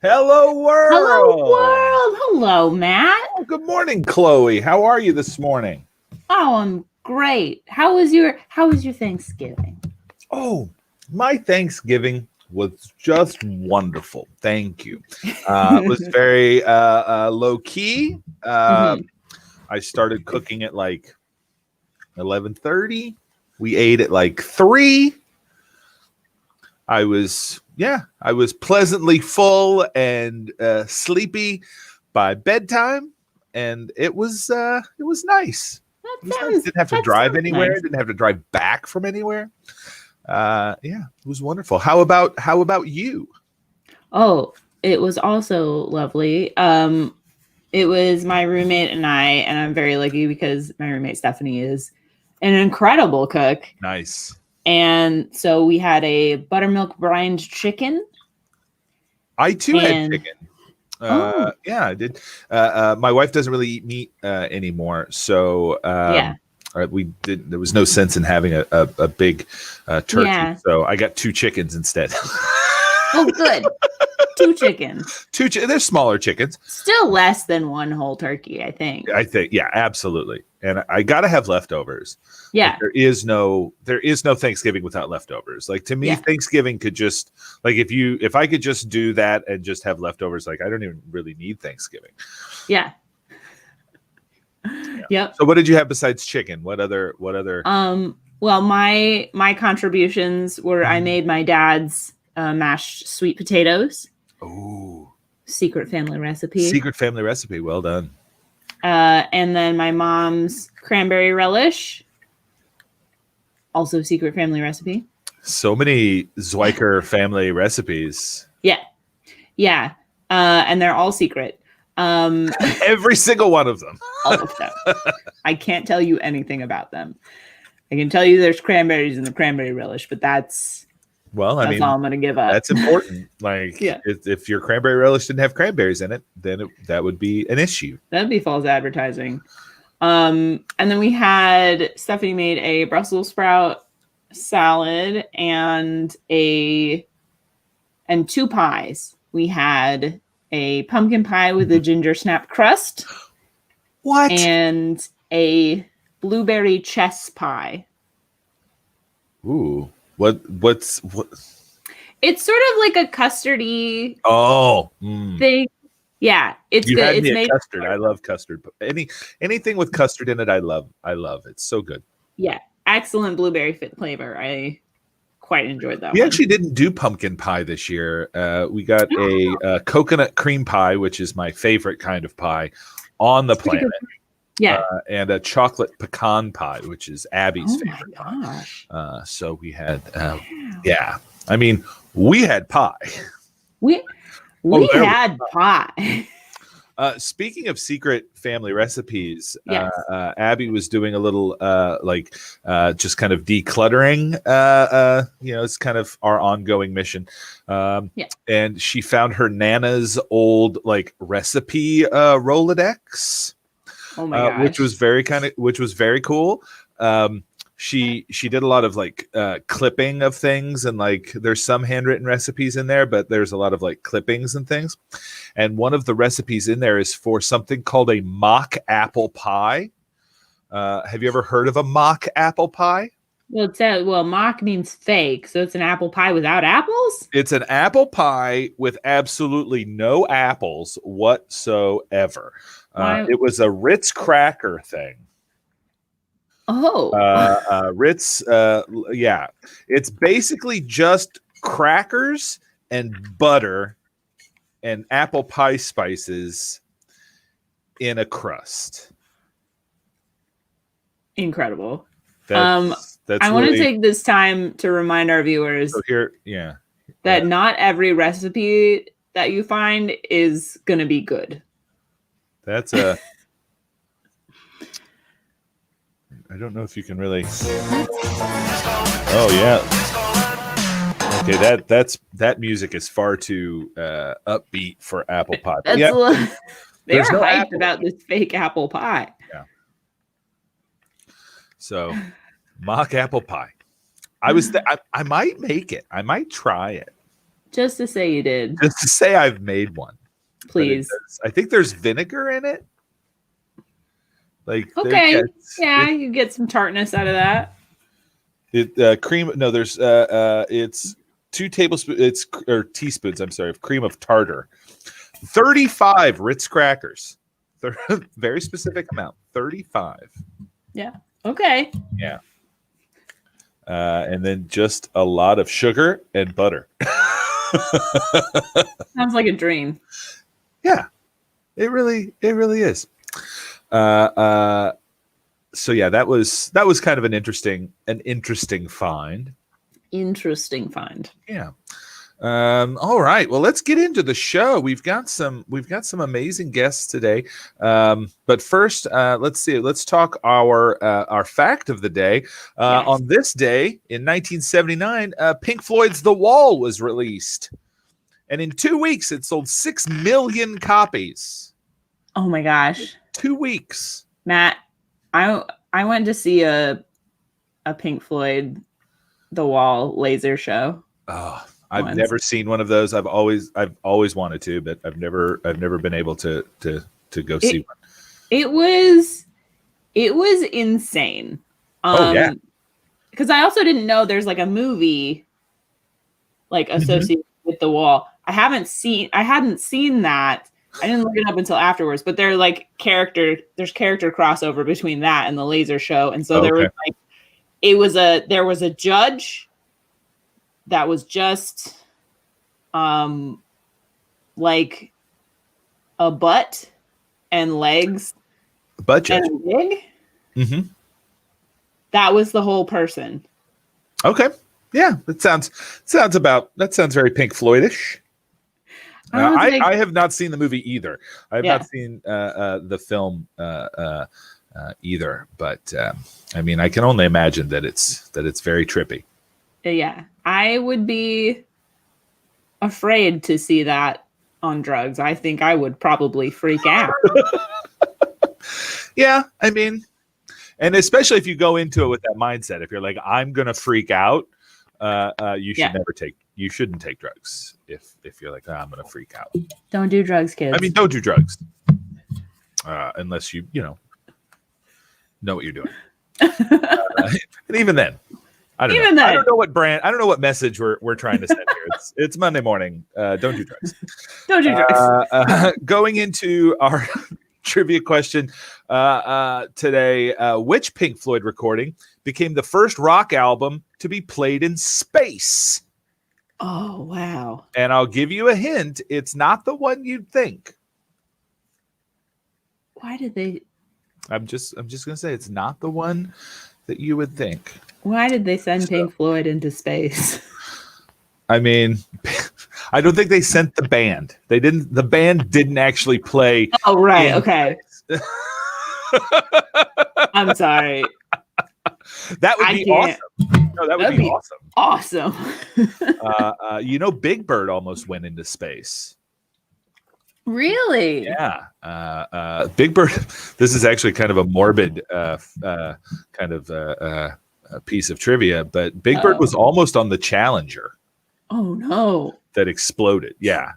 Hello, Hello, world. world. Hello, Matt. Oh, good morning, Chloe. How are you this morning? Oh, I'm great. How was your Thanksgiving? Oh, my Thanksgiving was just wonderful. Thank you. It was very low key. Hmm. I started cooking at like 11:30. We ate at like 3. I was pleasantly full and sleepy by bedtime, and it was nice. That It was nice. sounds Didn't have to that drive sounds anywhere. nice. Didn't have to drive back from anywhere. Yeah, it was wonderful. How about you? Oh, it was also lovely. It was my roommate and I'm very lucky because my roommate Stephanie is an incredible cook. Nice. And so we had a buttermilk brined chicken. I too had And chicken. oh, Yeah, I did. My wife doesn't really eat meat anymore, so yeah. we did. There was no sense in having a big turkey, Yeah. so I got 2 chickens instead. Oh, good. 2 chickens. They're smaller chickens. Still less than one whole turkey, I think. I think, yeah, absolutely. And I gotta have leftovers. Like, Yeah. there is no Thanksgiving without leftovers. Like, to me, Yeah. Thanksgiving could just, like, if I could just do that and just have leftovers, like, I don't even really need Thanksgiving. Yeah. Yep. So what did you have besides chicken? What other Well, my contributions were I made my dad's mashed sweet potatoes, Oh, secret family recipe. secret family recipe. Well done. And then my mom's cranberry relish, also secret family recipe. So many Zwiker family recipes. Yeah. Yeah. And they're all secret. Every single one of them. All of them. I can't tell you anything about them. I can tell you there's cranberries in the cranberry relish, but that's Well, I mean, all I'm going to give up. that's important. Like, Yeah. if your cranberry relish didn't have cranberries in it, then that would be an issue. That'd be false advertising. And then we had Stephanie made a Brussels sprout salad and 2 pies. We had a pumpkin pie with a ginger snap crust. What? And a blueberry chess pie. Ooh. What? It's sort of like a custardy Oh. thing. Yeah, it's You good. had It's me at made custard. I love custard. Anything with custard in it, I love. It's so good. Yeah, excellent blueberry flavor. I quite enjoyed that We one. actually didn't do pumpkin pie this year. We got a coconut cream pie, which is my favorite kind of pie on the planet. Yeah. And a chocolate pecan pie, which is Abby's favorite pie. So we had, yeah. I mean, we had pie. We had pie. Speaking of secret family recipes, Yes. Abby was doing a little just kind of decluttering. It's kind of our ongoing mission. And she found her Nana's old recipe Rolodex. Oh my gosh. Which was very cool. She did a lot of clipping of things, and there's some handwritten recipes in there, but there's a lot of clippings and things. And one of the recipes in there is for something called a mock apple pie. Have you ever heard of a mock apple pie? Well, mock means fake, so it's an apple pie without apples? It's an apple pie with absolutely no apples whatsoever. It was a Ritz cracker thing. Oh. Ritz, yeah. It's basically just crackers and butter and apple pie spices in a crust. Incredible. That's I want to take this time to remind our viewers that not every recipe that you find is going to be good. That's a... I don't know if you can really... Oh, yeah. Okay, that music is far too upbeat for apple pie. They're hyped about this fake apple pie. Yeah. So, mock apple pie. I might make it. I might try it. Just to say you did. Just to say I've made one. Please. I think there's vinegar in it. Like okay, yeah, you get some tartness out of that. Cream. No, there's it's 2 tablespoons. Or teaspoons. I'm sorry, of cream of tartar. 35 Ritz crackers. Very specific amount. 35. Yeah. Okay. Yeah. And then just a lot of sugar and butter. Sounds like a dream. Yeah, it really is. So yeah, that was kind of an interesting find. Interesting find. Yeah. All right. Well, let's get into the show. We've got some amazing guests today. But first, let's see. Let's talk our fact of the day. Yes. On this day in 1979, Pink Floyd's The Wall was released, and in 2 weeks, it sold 6 million copies. Oh my gosh! 2 weeks. Matt, I went to see a Pink Floyd The Wall laser show. Oh. I've never seen one of those. I've always wanted to, but I've never been able to go see one. It was insane. Yeah. Because I also didn't know there's like a movie like associated with The Wall. I hadn't seen that. I didn't look it up until afterwards, but there's character crossover between that and the laser show. And so there was a judge that was just like a butt and legs and a wig. Mm-hmm. That was the whole person. Okay. Yeah, that sounds very Pink Floydish. I have not seen the movie either. I have not seen the film either, but I mean, I can only imagine that it's very trippy. Yeah, I would be afraid to see that on drugs. I think I would probably freak out. Yeah, I mean, and especially if you go into it with that mindset, if you're like, I'm gonna freak out, you shouldn't take drugs. If you're like, I'm gonna freak out. Don't do drugs, kids. I mean, don't do drugs unless you know what you're doing. And even then. I don't know. I don't know what brand. I don't know what message we're trying to send here. It's Monday morning. Don't do drugs. Don't do drugs. Going into our trivia question today, which Pink Floyd recording became the first rock album to be played in space? Oh wow! And I'll give you a hint. It's not the one you'd think. Why did they? I'm just gonna say it's not the one that you would think. Why did they send Pink Floyd into space? I mean, I don't think they sent the band. They didn't. The band didn't actually play. Oh, right. Okay. I'm sorry. That would be awesome. No, that would be awesome. Awesome. Big Bird almost went into space. Really? Yeah. Big Bird. This is actually kind of a morbid piece of trivia, but Big Bird was almost on the Challenger. Oh no! That exploded. Yeah.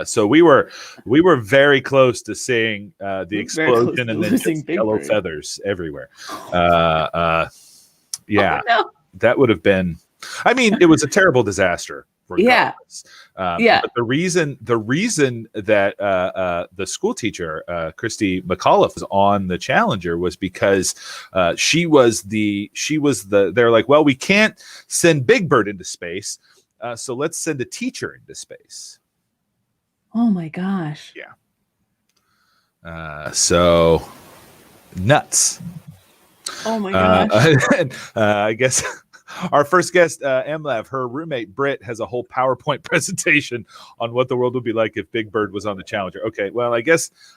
So we were very close to seeing the explosion and then just yellow feathers everywhere. Yeah. Oh, no. That would have been. I mean, it was a terrible disaster. Regardless. Yeah. But the reason that the school teacher Christy McAuliffe was on the Challenger was because she was they're like, well, we can't send Big Bird into space, so let's send a teacher into space. Oh my gosh. Yeah. So nuts. Oh my gosh. I guess. Our first guest, MLav, her roommate, Britt, has a whole PowerPoint presentation on what the world would be like if Big Bird was on the Challenger. Okay, well,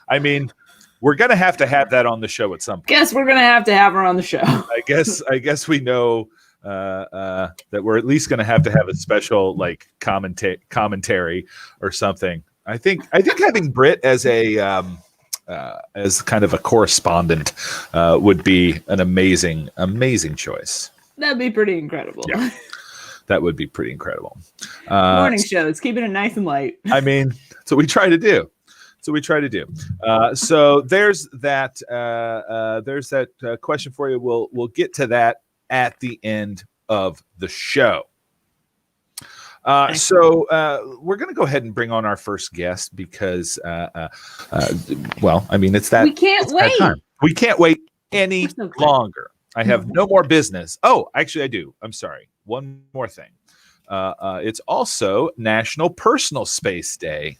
I mean, we're going to have that on the show at some point. Guess we're going to have her on the show. I guess we know that we're at least going to have a special, like, commentary or something. I think having Britt as kind of a correspondent would be an amazing choice. That'd be pretty incredible. Yeah. That would be pretty incredible. Morning shows, keeping it nice and light. I mean, that's what we try to do. So there's that. There's that question for you. We'll get to that at the end of the show. So we're going to go ahead and bring on our first guest because, well, I mean, it's that we can't wait. Time. We can't wait any longer. I have no more business. Oh, actually, I do. I'm sorry. One more thing. It's also National Personal Space Day.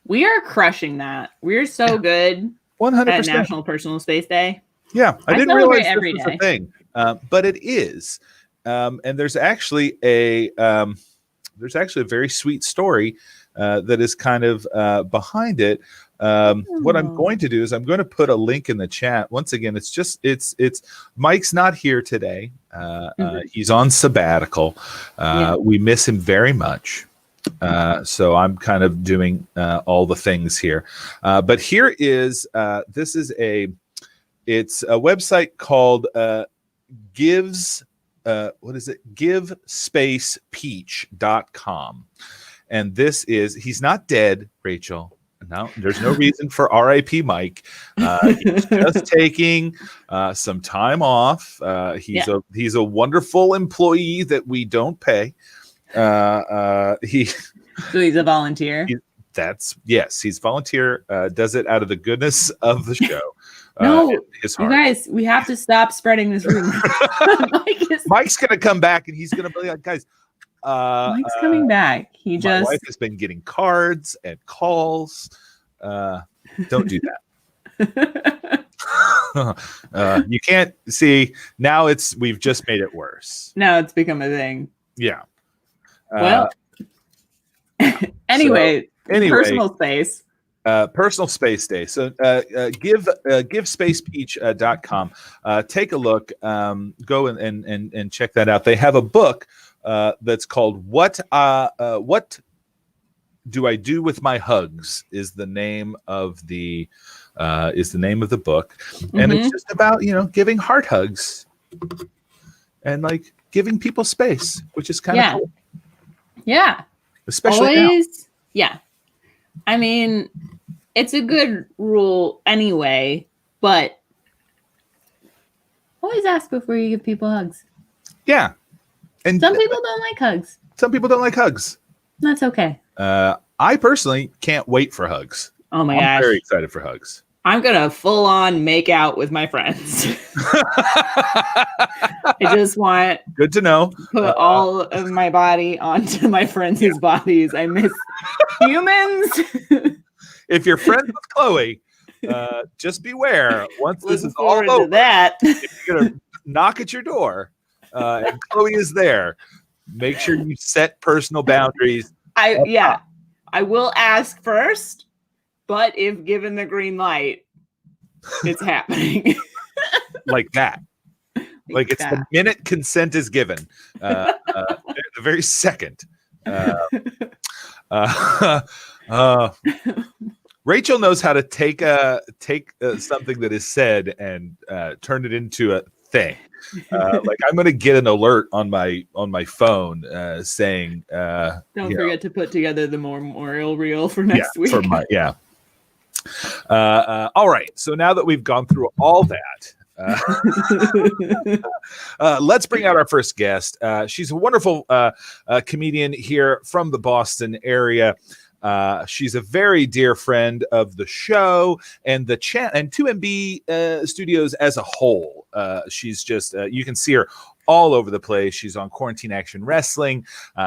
We are crushing that. We're so good 100% at National Personal Space Day. Yeah, I didn't realize this was day. a thing, but it is. And there's actually a very sweet story that is kind of behind it. What I'm going to do is I'm going to put a link in the chat. Once again, it's Mike's not here today. He's on sabbatical. We miss him very much. So I'm kind of doing all the things here. But here is this is it's a website called GiveSpacePeach.com. And this is, he's not dead, Rachel. No, there's no reason for RIP Mike. He's just taking some time off. He's a wonderful employee that we don't pay. So he's a volunteer. He's volunteer. Does it out of the goodness of the show. No, you guys, we have to stop spreading this rumor. Mike's gonna come back and he's gonna be like, guys. Mike's coming back. My wife has been getting cards and calls. Don't do that. You can't see now. We've just made it worse. Now it's become a thing. Yeah. Well. Anyway, personal space. Personal Space Day. So GiveSpacePeach.com. Take a look. Go and check that out. They have a book that's called What Do I Do with My Hugs is the name of the book. And it's just about, giving heart hugs and like giving people space, which is kind of cool. Yeah. Especially always now. Yeah. I mean, it's a good rule anyway, but always ask before you give people hugs. Yeah. And some people don't like hugs. Some people don't like hugs. That's okay. I personally can't wait for hugs. Oh my gosh. I'm very excited for hugs. I'm going to full on make out with my friends. I just want good to know. Put all of my body onto my friends' bodies. I miss humans. If you're friends with Chloe, just beware. Once this is all over, if you're going to knock at your door and Chloe is there, make sure you set personal boundaries. I will ask first. But if given the green light, it's happening. Like that. Like it's the minute consent is given. The very second. Rachel knows how to take something that is said and turn it into a thing. Like I'm going to get an alert on my phone saying, "Don't forget to put together the memorial reel for next week." All right. So now that we've gone through all that, let's bring out our first guest. She's a wonderful comedian here from the Boston area. She's a very dear friend of the show and the and 2MB Studios as a whole. She's just, you can see her all over the place. She's on Quarantine Action Wrestling.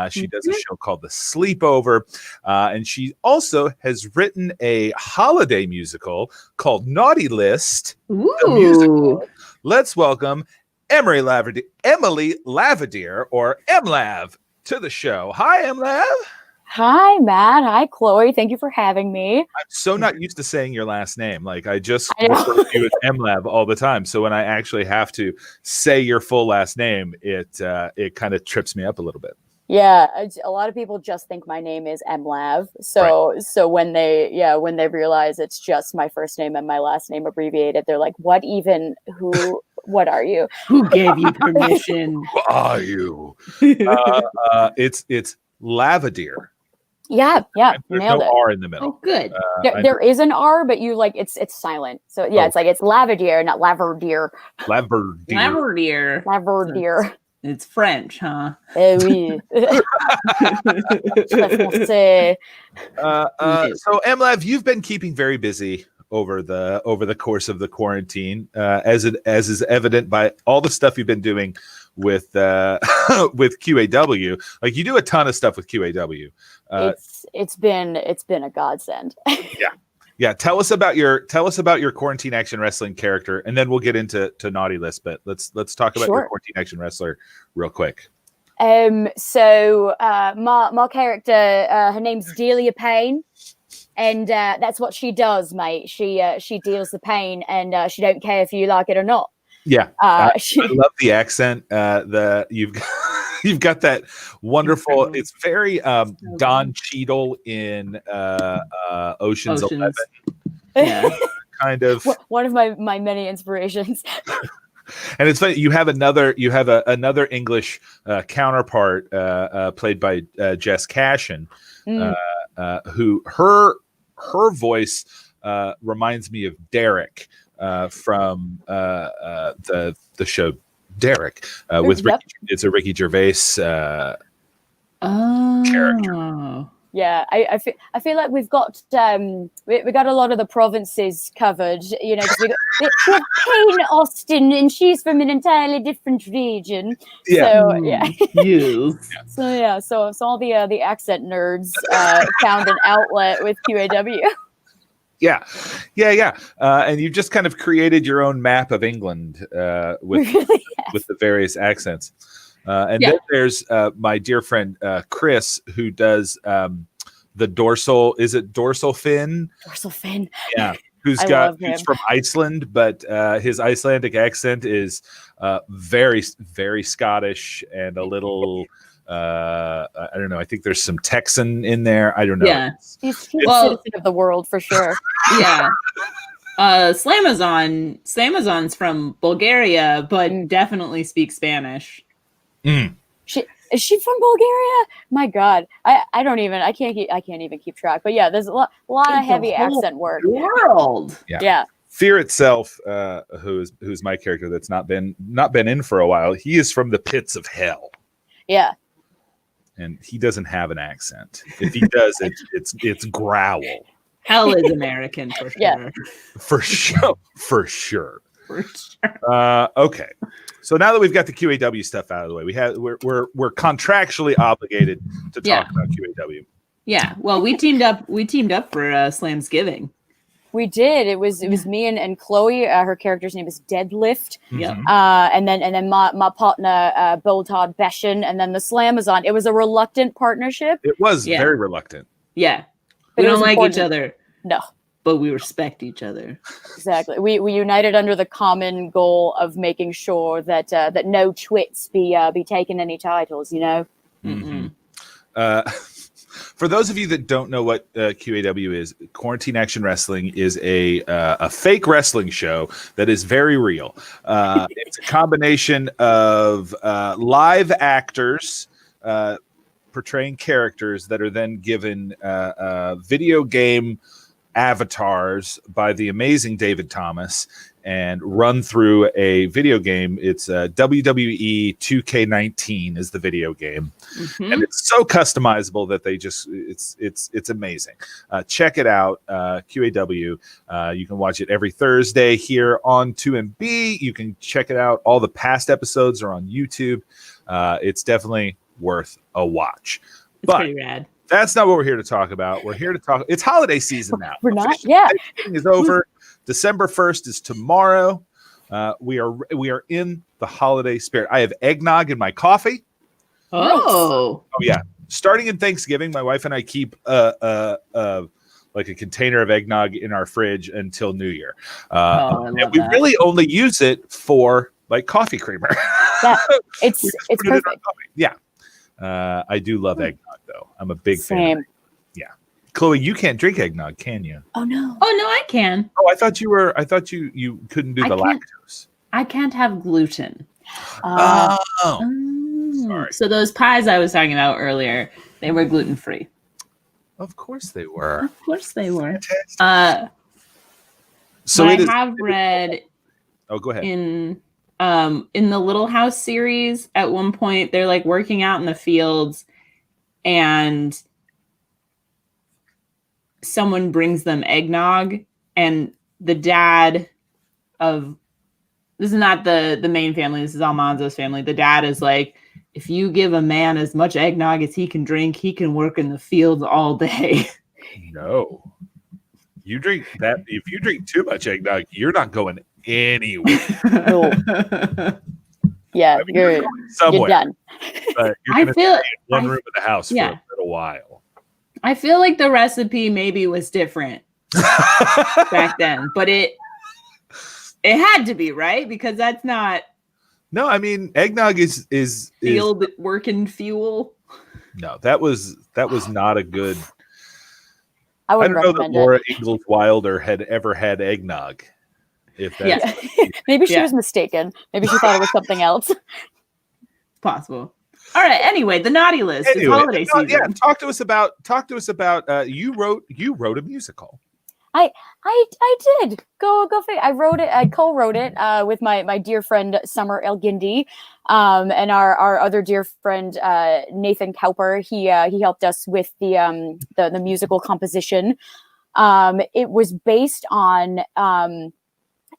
She does a show called The Sleepover. And she also has written a holiday musical called Naughty List. Ooh. The musical. Let's welcome Emily Laverdiere, or MLav, to the show. Hi, MLav. Hi, Matt. Hi, Chloe. Thank you for having me. I'm so not used to saying your last name. Like I just refer to you as MLav all the time. So when I actually have to say your full last name, it kind of trips me up a little bit. Yeah, a lot of people just think my name is MLav. So when they realize it's just my first name and my last name abbreviated, they're like, "What even? Who? What are you? Who gave you permission? Who are you? It's Laverdiere. Yeah, There's nailed no it. R in the middle. Oh, good. There is an R, but you like it's silent. So yeah, it's like it's Laverdiere, not Laverdiere. Laverdiere. Laverdiere. It's French, huh? Eh oui. So MLav, you've been keeping very busy over the course of the quarantine, as is evident by all the stuff you've been doing with with QAW. Like, you do a ton of stuff with QAW. It's been a godsend. Yeah. Tell us about your quarantine action wrestling character, and then we'll get into Naughty List. But let's talk about your quarantine action wrestler real quick. So my character, her name's Delia Payne, and that's what she does, mate. She deals the pain, and she don't care if you like it or not. Yeah, I love the accent. You've got that wonderful. It's very Don Cheadle in Ocean's 11. Yeah, kind of one of my many inspirations. And it's funny, you have another English counterpart played by Jess Cashin, who her voice reminds me of Derek from the show Derek with Ricky. It's a Ricky Gervais character. Yeah, I feel like we've got we got a lot of the provinces covered, you know, because we have Kane Austin, and she's from an entirely different region. Yeah. So all the accent nerds found an outlet with QAW. Yeah. And you've just kind of created your own map of England with the various accents. Then there's my dear friend Chris, who does the dorsal. Is it dorsal fin? Dorsal fin. Yeah. Who's from Iceland, but his Icelandic accent is very, very Scottish and a little. I don't know. I think there's some Texan in there. I don't know. Yeah, he's a citizen of the world for sure. Yeah. Slamazon's from Bulgaria, but definitely speaks Spanish. Is she from Bulgaria? My God, I can't even keep track. But yeah, there's a lot of heavy accent work. World. Yeah. Fear itself, who's my character that's not been in for a while. He is from the pits of hell. Yeah. And he doesn't have an accent. If he does, it's growl. Hell is American for sure. Yeah. For sure. Okay. So now that we've got the QAW stuff out of the way, we're contractually obligated to talk about QAW. Yeah. Well, we teamed up for Slamsgiving. We did. It was me and Chloe. Her character's name is Deadlift. Yeah. And then my partner Boltard Beshin, and then the Slamazon. It was a reluctant partnership. It was very reluctant. Yeah. But we don't like each other. No. But we respect each other. Exactly. We united under the common goal of making sure that that no twits be taking any titles, you know. Mm-hmm. For those of you that don't know what QAW is, Quarantine Action Wrestling is a fake wrestling show that is very real. It's a combination of live actors portraying characters that are then given video game avatars by the amazing David Thomas and run through a video game. It's WWE 2K19 is the video game. Mm-hmm. And it's so customizable that it's amazing. Check it out, QAW. You can watch it every Thursday here on 2MB. You can check it out. All the past episodes are on YouTube. It's definitely worth a watch. It's pretty rad. That's not what we're here to talk about. We're here to talk. It's holiday season now. We're not. Yeah. Thanksgiving is over. December 1st is tomorrow. We are in the holiday spirit. I have eggnog in my coffee. Oh yeah. Starting in Thanksgiving, my wife and I keep like a container of eggnog in our fridge until New Year. And we really only use it for like coffee creamer. Yeah, it's perfect. Yeah. I do love eggnog, though. I'm a big fan. Same. Yeah, Chloe, you can't drink eggnog, can you? Oh no, I can. Oh, I thought you couldn't do the lactose. I can't have gluten. Uh, Sorry. So those pies I was talking about earlier, they were gluten-free. Of course they were. Of course they were. Fantastic. So but it is. I have read Oh, go ahead. in the Little House series, at one point they're like working out in the fields and someone brings them eggnog, and the dad of, this is not the main family, this is Almanzo's family. The dad is like, if you give a man as much eggnog as he can drink, he can work in the fields all day. No. You drink that. If you drink too much eggnog, you're not going anywhere. No. Yeah, I mean, you're going somewhere. done. But you're I going to stay feel in one room of the house for yeah. a little while. I feel like the recipe maybe was different back then, but it had to be, right? Because that's not No, I mean, eggnog is field working fuel. no, that was not a good. I I wouldn't don't know that recommend Laura Ingalls Wilder had ever had eggnog. If that's it. Maybe she Yeah. was mistaken. Maybe she thought it was something else. Possible. All right. Anyway, the naughty list. It's holiday season. Yeah, talk to us about. You wrote a musical. I did. Go figure. I wrote it. I co-wrote it with my dear friend Summer Elgindy, and our other dear friend Nathan Cowper. He helped us with the musical composition. It was based on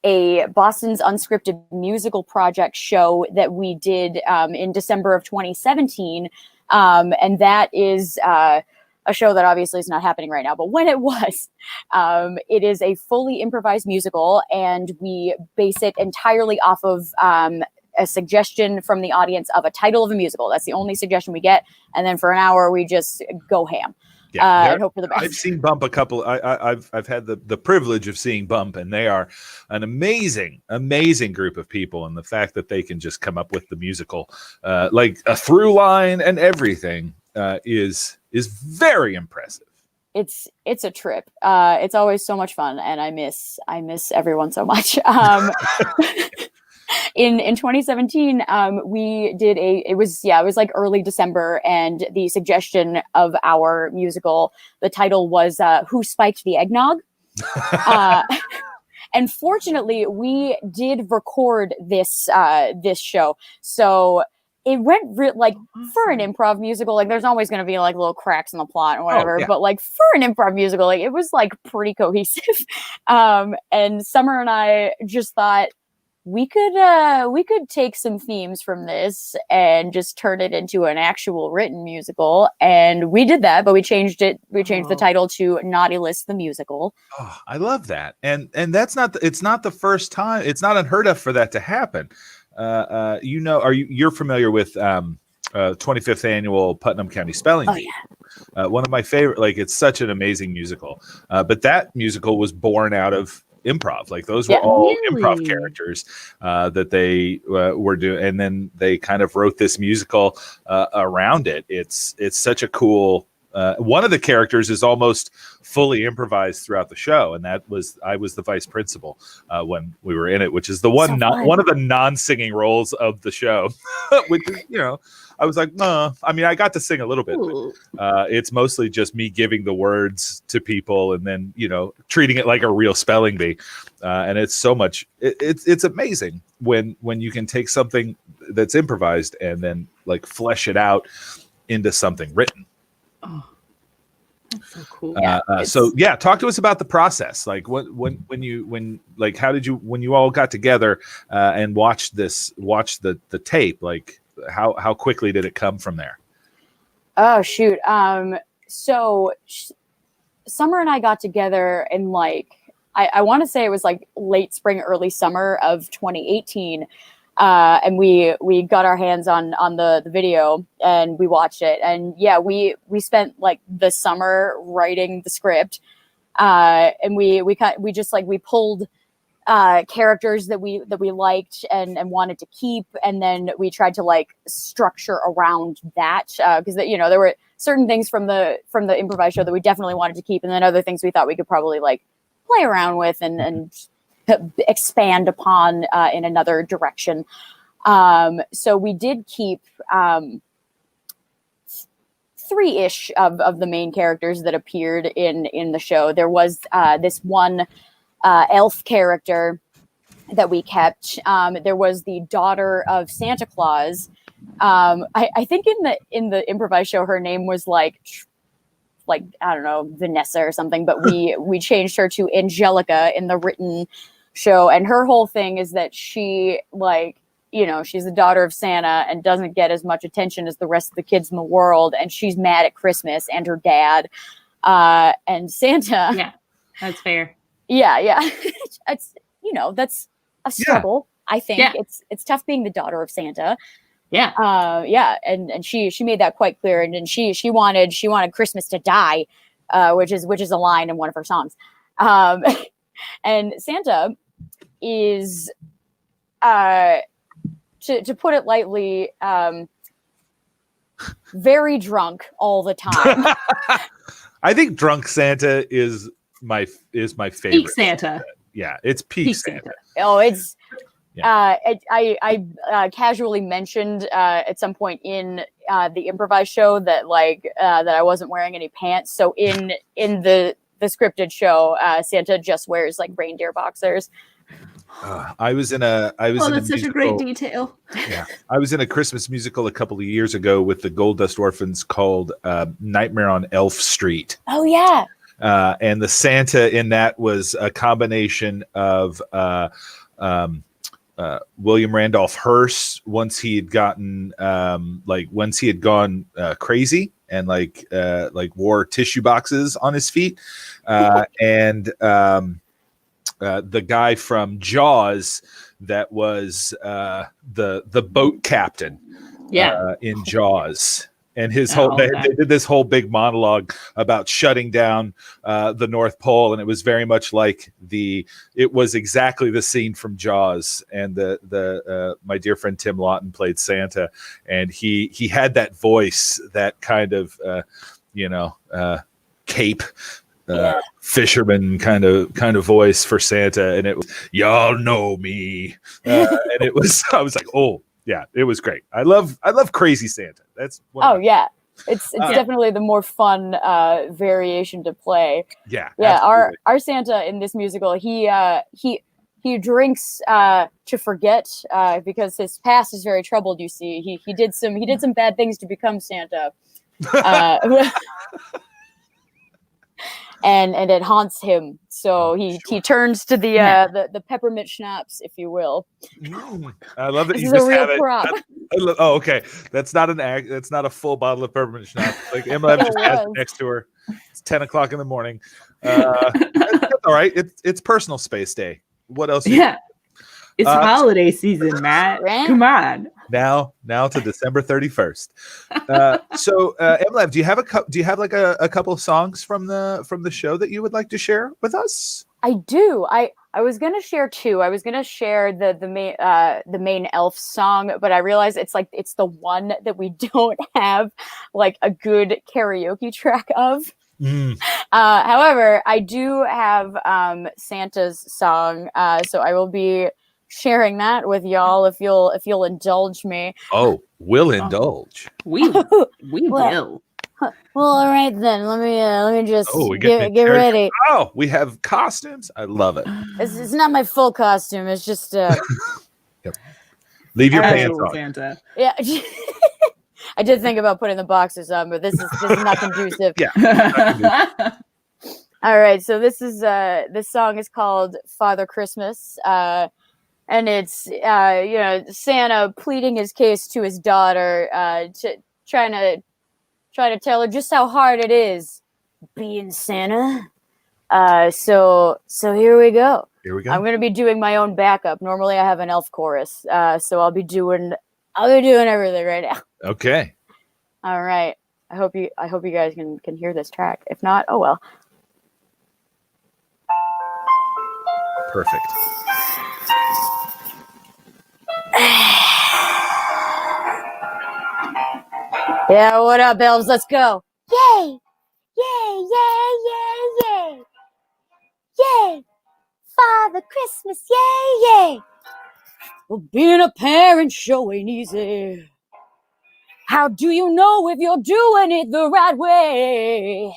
a Boston's Unscripted Musical Project show that we did in December of 2017, and that is a show that obviously is not happening right now, but when it was, it is a fully improvised musical, and we base it entirely off of a suggestion from the audience of a title of a musical. That's the only suggestion we get, and then for an hour we just go ham. Yeah, and hope for the best. I've seen Bump a couple. I've had the privilege of seeing Bump, and they are an amazing group of people. And the fact that they can just come up with the musical, like a through line and everything, is very impressive. It's a trip. It's always so much fun, and I miss everyone so much. In 2017, we did it was like early December, and the suggestion of our musical, the title was "Who Spiked the Eggnog?" And fortunately, we did record this show, so it went for an improv musical. Like, there's always going to be like little cracks in the plot or whatever, yeah. but like for an improv musical, like it was like pretty cohesive. And Summer and I just thought, we could take some themes from this and just turn it into an actual written musical, and we did that. But we changed it. We changed the title to Naughty List the Musical. Oh, I love that, and that's not. It's not the first time. It's not unheard of for that to happen. You're familiar with 25th annual Putnam County Spelling Bee? Yeah. One of my favorite. Like, it's such an amazing musical. But that musical was born out of improv. Like, those were all improv characters that they were doing, and then they kind of wrote this musical around it. It's such a cool. One of the characters is almost fully improvised throughout the show, and I was the vice principal when we were in it, which is the one of the non-singing roles of the show. Which is, I was like, no. I mean, I got to sing a little bit. But, it's mostly just me giving the words to people, and then treating it like a real spelling bee. And it's so much. It's amazing when you can take something that's improvised and then like flesh it out into something written. Oh, that's so cool. Talk to us about the process. Like, when you all got together and watched the tape, like how quickly did it come from there? Oh shoot. So Summer and I got together in I want to say it was like late spring, early summer of 2018. And we got our hands on the video, and we watched it, and we spent like the summer writing the script, and we pulled characters that we liked and wanted to keep, and then we tried to like structure around that, because there were certain things from the improvised show that we definitely wanted to keep, and then other things we thought we could probably like play around with and expand upon in another direction. So we did keep 3-ish of the main characters that appeared in the show. There was this one elf character that we kept. There was the daughter of Santa Claus. I think in the improvised show, her name was like I don't know, Vanessa or something, but we changed her to Angelica in the written show. And her whole thing is that she, like, you know, she's the daughter of Santa and doesn't get as much attention as the rest of the kids in the world, and she's mad at Christmas and her dad. And Santa, Yeah, that's fair. yeah, it's, you know, that's a struggle. Yeah. I think it's tough being the daughter of Santa. Yeah. And she made that quite clear, and she wanted Christmas to die, which is a line in one of her songs. And Santa is, to put it lightly, very drunk all the time. I think drunk Santa is my favorite. Peak Santa. Yeah, it's peak Santa. Oh, it's. Yeah. I casually mentioned at some point in the improvised show that that I wasn't wearing any pants. So in the scripted show, Santa just wears like reindeer boxers. I was in a that's such a great detail. Yeah, I was in a Christmas musical a couple of years ago with the Gold Dust Orphans called Nightmare on Elf Street. Oh yeah. And the Santa in that was a combination of William Randolph Hearst once he had gotten once he had gone crazy and wore tissue boxes on his feet, and the guy from Jaws that was the boat captain in Jaws. And his they did this whole big monologue about shutting down the North Pole, and it was very much like it was exactly the scene from Jaws. And the my dear friend Tim Lawton played Santa, and he had that voice, that kind of cape fisherman kind of voice for Santa, and it was, y'all know me, and it was, I was like, oh. Yeah, it was great. I love Crazy Santa. That's it's definitely the more fun variation to play. Yeah. Our Santa in this musical, he drinks to forget because his past is very troubled. You see, he did some bad things to become Santa. And it haunts him, so he turns to the peppermint schnapps, if you will. I love that. This is a real prop. Oh, okay. That's not an act. That's not a full bottle of peppermint schnapps. Like Emma just has it next to her. It's 10 o'clock in the morning. That's all right. It's personal space day. What else? It's holiday season, Matt. Come on. Now to December 31st. So, Emma, do you have a couple of songs from the show that you would like to share with us? I do. I was gonna share two. I was gonna share the main elf song, but I realized it's the one that we don't have like a good karaoke track of. However, I do have Santa's song, so I will be sharing that with y'all if you'll indulge me. Oh, we'll indulge. We will. Well, all right then. Let me just get ready. Oh, we have costumes. I love it. It's not my full costume. It's just Yep. Leave your pants on. Santa. Yeah. I did think about putting the boxers on, but this is not conducive. Yeah. All right. So this song is called Father Christmas. And it's Santa pleading his case to his daughter, trying to tell her just how hard it is being Santa. So here we go. I'm going to be doing my own backup. Normally I have an elf chorus, so I'll be doing everything right now. Okay. All right. I hope you guys can hear this track. If not, oh well. Perfect. Yeah, what up, elves? Let's go. Yay! Yay! Yay! Yay! Yay! Yay! Father Christmas, yay, yay. Well, being a parent sure ain't easy. How do you know if you're doing it the right way?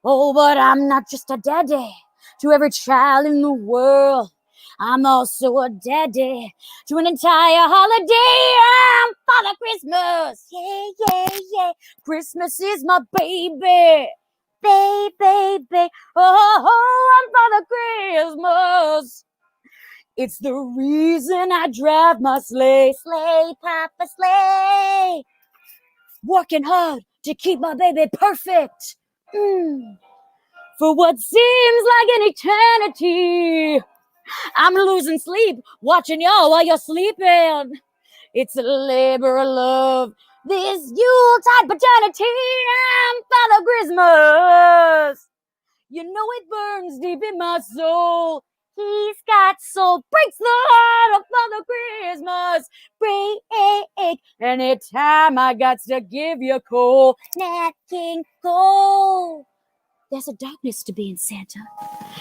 Oh, but I'm not just a daddy to every child in the world. I'm also a daddy to an entire holiday. I'm Father Christmas. Yeah, yeah, yeah. Christmas is my baby. Baby. Oh, I'm Father Christmas. It's the reason I drive my sleigh. Sleigh, Papa, sleigh. Working hard to keep my baby perfect. For what seems like an eternity, I'm losing sleep watching y'all while you're sleeping. It's a labor of love, this Yuletide paternity. I'm Father Christmas. You know it burns deep in my soul. He's got soul, breaks the heart of Father Christmas. Break anytime I got to give you coal. Nat King Cole. There's a darkness to being Santa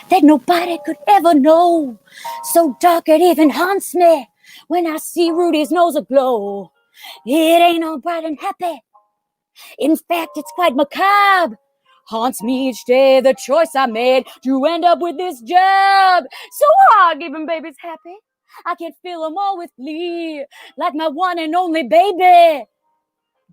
that nobody could ever know. So dark it even haunts me when I see Rudy's nose aglow. It ain't all bright and happy. In fact, it's quite macabre. Haunts me each day the choice I made to end up with this job. So hard keeping babies happy. I can fill them all with glee, like my one and only baby.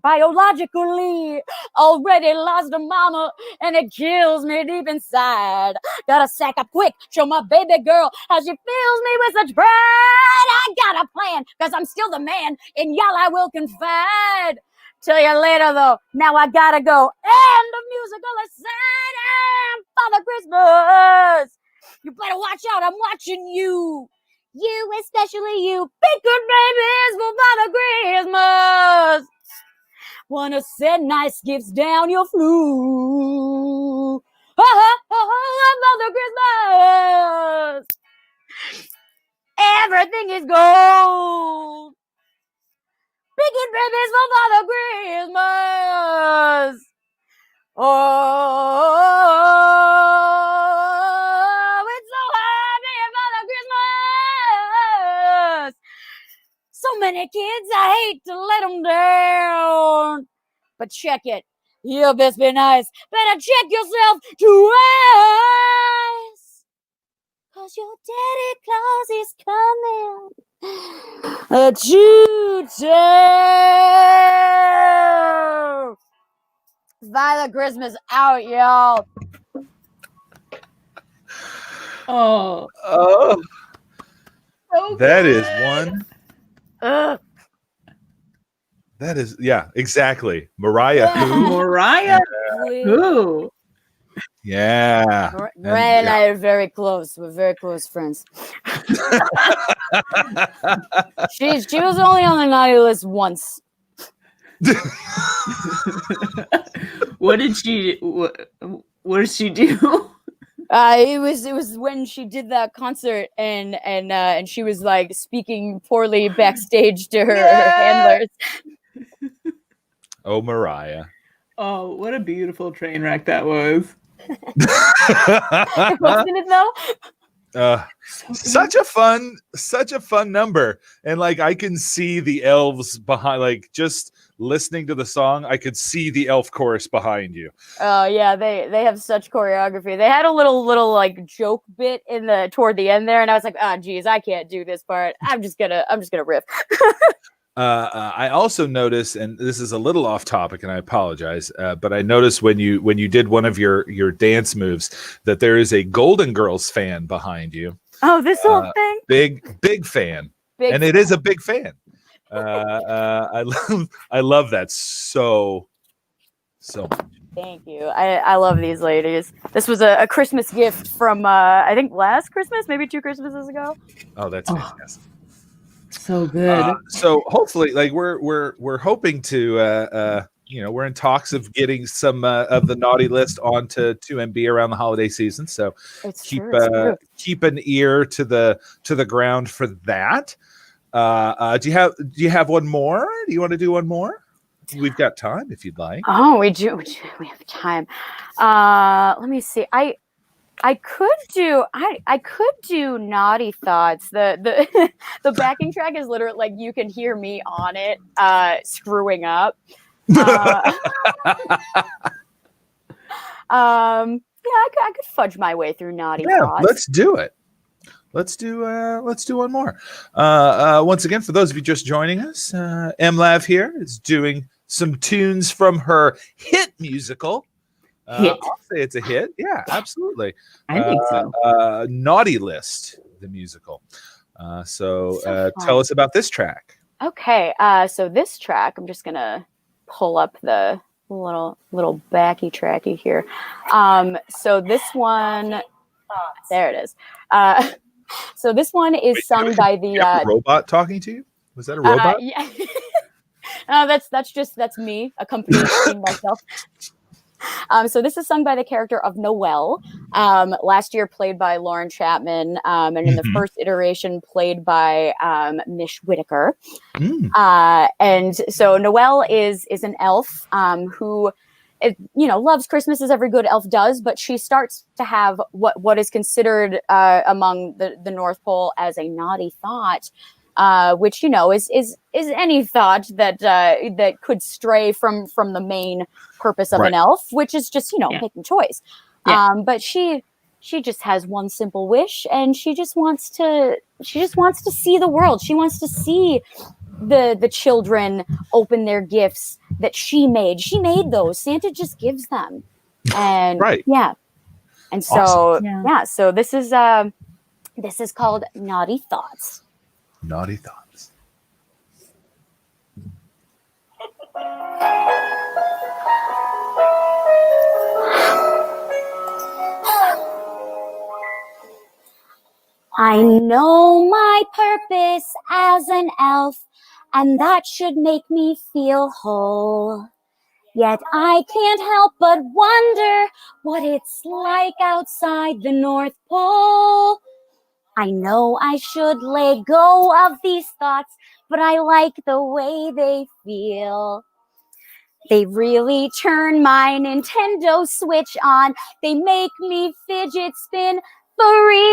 Biologically already lost a mama, and it kills me deep inside. Gotta sack up quick, show my baby girl how she fills me with such pride. I got a plan, cause I'm still the man, in y'all I will confide. Tell you later though, now I gotta go. End of musical aside. I'm Father Christmas. You better watch out, I'm watching you. You, especially you, big good babies for Father Christmas. Wanna send nice gifts down your flue. Father Christmas. Everything is gold. Big babies for Father Christmas. Oh, it's so hard being Father Christmas. So many kids, I hate to let them down. But check it. You best be nice. Better check yourself twice. 'Cause your Daddy Claus is coming to town. Father Christmas out, y'all. Oh, so that good. is one. That is, yeah, exactly. Mariah. Who? Mariah. Who? Yeah. Mariah and I are very close. We're very close friends. She was only on the naughty list once. What did she do? It was when she did that concert and she was like speaking poorly backstage to her handlers. Oh, Mariah. Oh, what a beautiful train wreck that was. Wasn't it though? Such a fun number. And like I can see the elves behind, like just listening to the song, I could see the elf chorus behind you. Oh yeah, they have such choreography. They had a little like joke bit toward the end there, and I was like, geez, I can't do this part. I'm just gonna riff. I also noticed, and this is a little off topic, and I apologize, but I noticed when you did one of your dance moves that there is a Golden Girls fan behind you. Oh, this whole thing? Big fan. It is a big fan. I love that so much. Thank you. I love these ladies. This was a Christmas gift from I think last Christmas, maybe 2 Christmases ago. Oh, that's fantastic. So good. So hopefully, like we're hoping to we're in talks of getting some of the naughty list onto 2MB around the holiday season. So keep an ear to the ground for that. Do you have one more? Do you want to do one more? We've got time if you'd like. Oh, we do. We have time. Let me see. I could do naughty thoughts. The the backing track is literally like you can hear me on it screwing up. I could fudge my way through naughty thoughts. Let's do it. Let's do one more. Once again, for those of you just joining us, MLav here is doing some tunes from her hit musical. Hit. I'll say it's a hit. Yeah, absolutely. I think so. Naughty List, the musical. So tell us about this track. Okay, so this track, I'm just gonna pull up the little backy tracky here. So this one, there it is. So this one is sung by the robot talking to you. Was that a robot? Yeah. That's me accompanying myself. So this is sung by the character of Noelle, last year played by Lauren Chapman, and in the first iteration played by Mish Whitaker. And so Noelle is an elf who, loves Christmas as every good elf does, but she starts to have what is considered among the North Pole as a naughty thought. Which is any thought that could stray from the main purpose of an elf, which is just making choice. But she just has one simple wish, and she just wants to see the world. She wants to see the children open their gifts that she made. She made those. Santa just gives them, and and so awesome. So this is called Naughty Thoughts. Naughty Thoughts. I know my purpose as an elf, and that should make me feel whole. Yet I can't help but wonder what it's like outside the North Pole. I know I should let go of these thoughts, but I like the way they feel. They really turn my Nintendo Switch on. They make me fidget spin for real.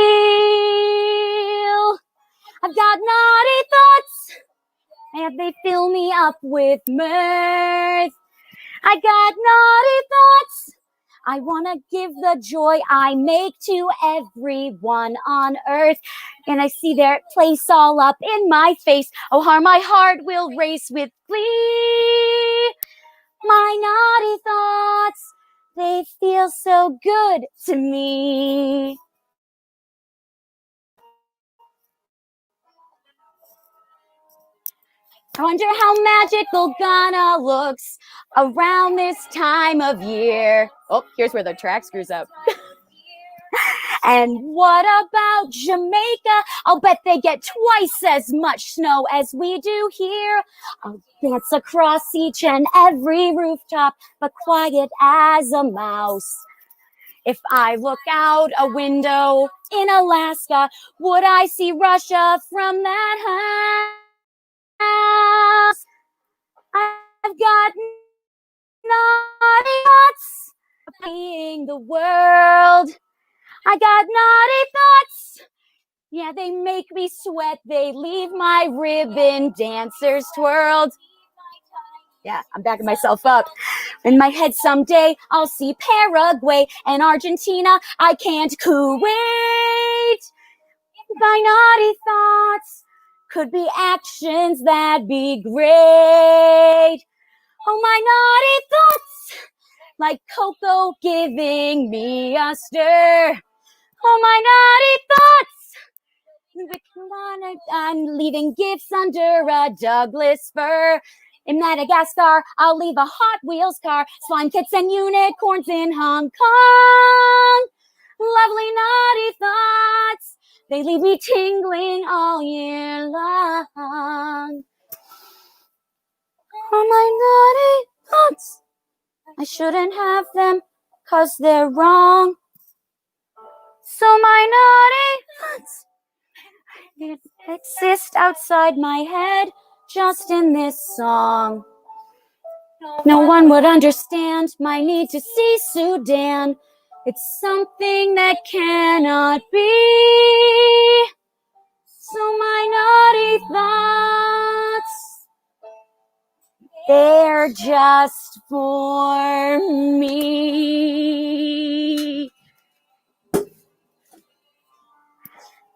I've got naughty thoughts, and they fill me up with mirth. I got naughty thoughts. I want to give the joy I make to everyone on earth. And I see their place all up in my face. Oh, how my heart will race with glee. My naughty thoughts, they feel so good to me. I wonder how magical Ghana looks around this time of year. Oh, here's where the track screws up. And what about Jamaica? I'll bet they get twice as much snow as we do here. I'll dance across each and every rooftop, but quiet as a mouse. If I look out a window in Alaska, would I see Russia from that house? I've got naughty thoughts playing the world. I got naughty thoughts. Yeah, they make me sweat. They leave my ribbon dancers twirled. Yeah, I'm backing myself up. In my head someday, I'll see Paraguay and Argentina. I can't Kuwait. My naughty thoughts could be actions that'd be great. Oh, my naughty thoughts, like Coco giving me a stir. Oh, my naughty thoughts, I'm leaving gifts under a Douglas fir. In Madagascar, I'll leave a Hot Wheels car, slime kits and unicorns in Hong Kong. Lovely naughty thoughts, they leave me tingling all year long. Oh, my naughty thoughts, I shouldn't have them 'cause they're wrong. So my naughty thoughts, they exist outside my head, just in this song. No one would understand my need to see Sudan. It's something that cannot be. So my naughty thoughts, they're just for me.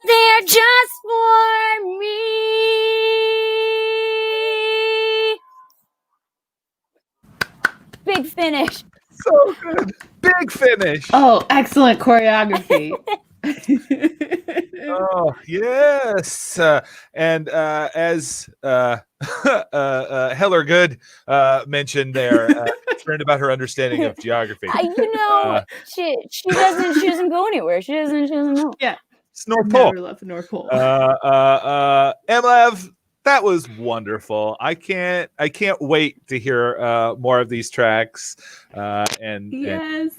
They're just for me. Big finish. So good. Big finish. Oh, excellent choreography. Oh, yes. And as Heller Good mentioned there, concerned about her understanding of geography. She doesn't go anywhere. She doesn't know. Yeah. It's North Pole. Never left the North Pole. Emlev, that was wonderful. I can't wait to hear more of these tracks and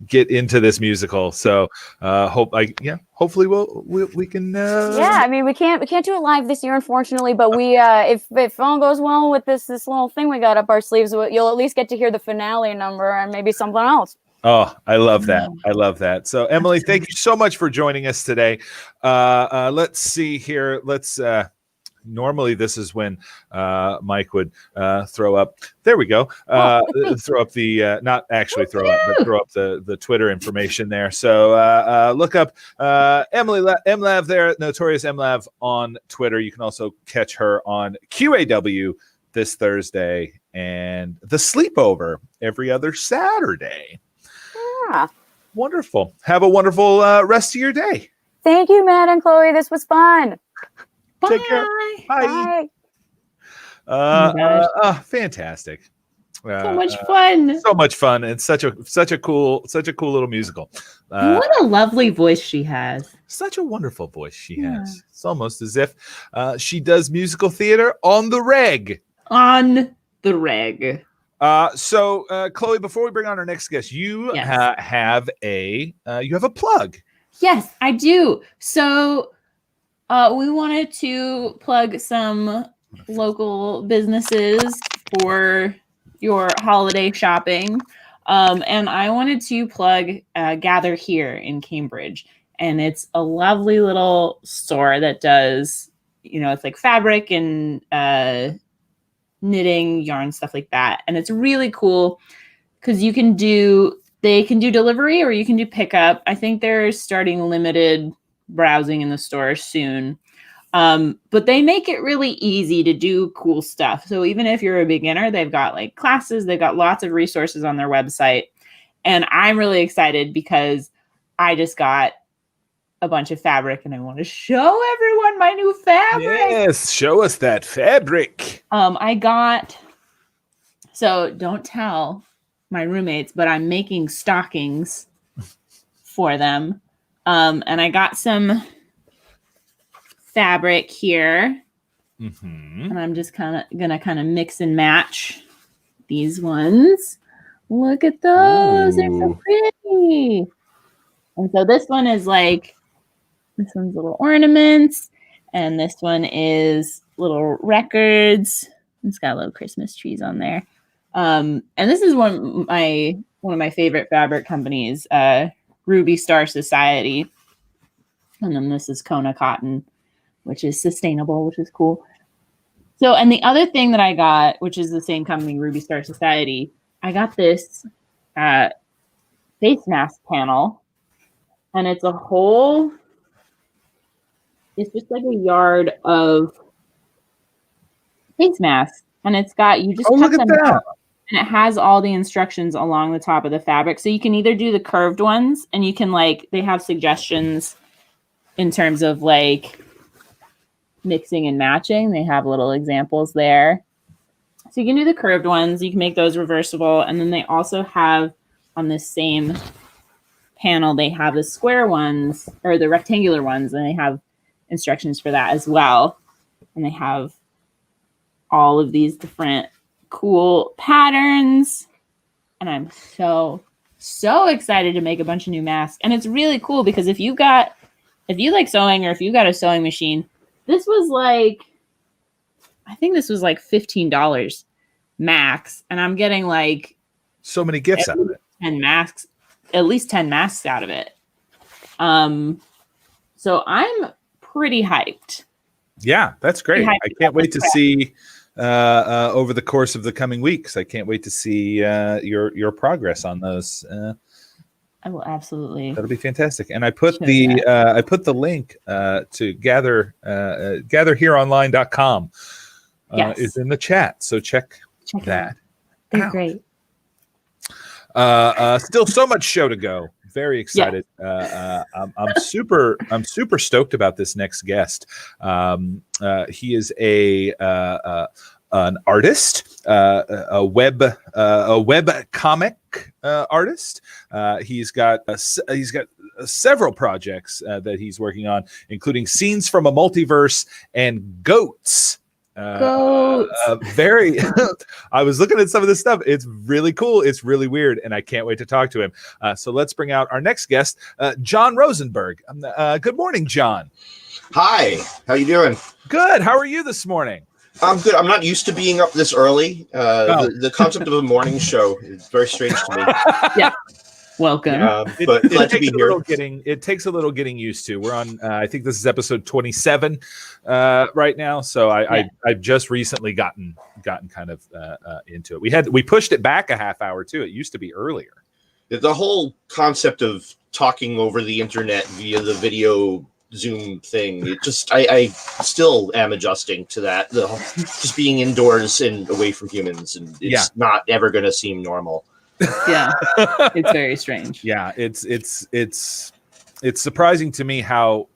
get into this musical. So hopefully we can I mean, we can't do it live this year, unfortunately, but we if all goes well with this little thing we got up our sleeves, you'll at least get to hear the finale number and maybe something else. Oh, I love that. I love that. So Emily, thank you so much for joining us today. Let's see here. Let's normally this is when Mike would throw up. There we go. Throw up the not actually throw up, but throw up the Twitter information there. So look up Emily Mlav there, Notorious Mlav on Twitter. You can also catch her on QAW this Thursday and The Sleepover every other Saturday. Yeah. Wonderful. Have a wonderful rest of your day. Thank you, Matt and Chloe. This was fun. Bye. Take care. Bye. Fantastic. So much fun. So much fun, and such a cool little musical. What a lovely voice she has. Such a wonderful voice she has. It's almost as if she does musical theater on the reg. On the reg. So Chloe, before we bring on our next guest, you have a plug. Yes, I do. So we wanted to plug some local businesses for your holiday shopping. And I wanted to plug Gather Here in Cambridge. And it's a lovely little store that does, it's like fabric and knitting, yarn, stuff like that. And it's really cool because they can do delivery or you can do pickup. I think they're starting limited browsing in the store soon. But they make it really easy to do cool stuff. So even if you're a beginner, they've got like classes, they've got lots of resources on their website. And I'm really excited because I just got a bunch of fabric and I want to show everyone my new fabric. Yes, show us that fabric. So don't tell my roommates, but I'm making stockings for them. And I got some fabric here. Mm-hmm. And I'm just gonna mix and match these ones. Look at those. Ooh. They're so pretty. And so this one is this one's little ornaments, and this one is little records. It's got little Christmas trees on there. And this is one of my favorite fabric companies, Ruby Star Society. And then this is Kona Cotton, which is sustainable, which is cool. So, and the other thing that I got, which is the same company, Ruby Star Society, I got this face mask panel, and it's just like a yard of face masks, and it's got, you just cut them out, and it has all the instructions along the top of the fabric. So you can either do the curved ones, and you can they have suggestions in terms of mixing and matching. They have little examples there. So you can do the curved ones, you can make those reversible, and then they also have on this same panel, they have the square ones or the rectangular ones, and they have instructions for that as well. And they have all of these different cool patterns, and I'm so excited to make a bunch of new masks. And it's really cool because if you like sewing, or if you got a sewing machine, this was I think this was $15 max, and I'm getting so many gifts out of it. 10 masks at least 10 masks out of it. So I'm pretty hyped. Yeah, that's great. I can't wait to see over the course of the coming weeks. I can't wait to see your progress on those. I will absolutely. That'll be fantastic. And I put the link to gatherhereonline.com is in the chat. So check that. They're great. Still so much show to go. Very excited. I'm super stoked about this next guest. He is an artist, a web comic artist. He's got several projects that he's working on, including Scenes from a Multiverse and Goats. Very I was looking at some of this stuff. It's really cool. It's really weird, and I can't wait to talk to him. So let's bring out our next guest, John Rosenberg. Good morning, John. Hi, how you doing? Good. How are you this morning? I'm good. I'm not used to being up this early. The concept of a morning show is very strange to me. Yeah. Welcome. But glad to be here. It takes a little getting used to. We're on. I think this is episode 27 right now. So I've just recently gotten kind of into it. We pushed it back a half hour too. It used to be earlier. The whole concept of talking over the internet via the video Zoom thing. It just I still am adjusting to that. Just being indoors and away from humans, and it's not ever going to seem normal. Yeah, it's very strange. Yeah, it's surprising to me how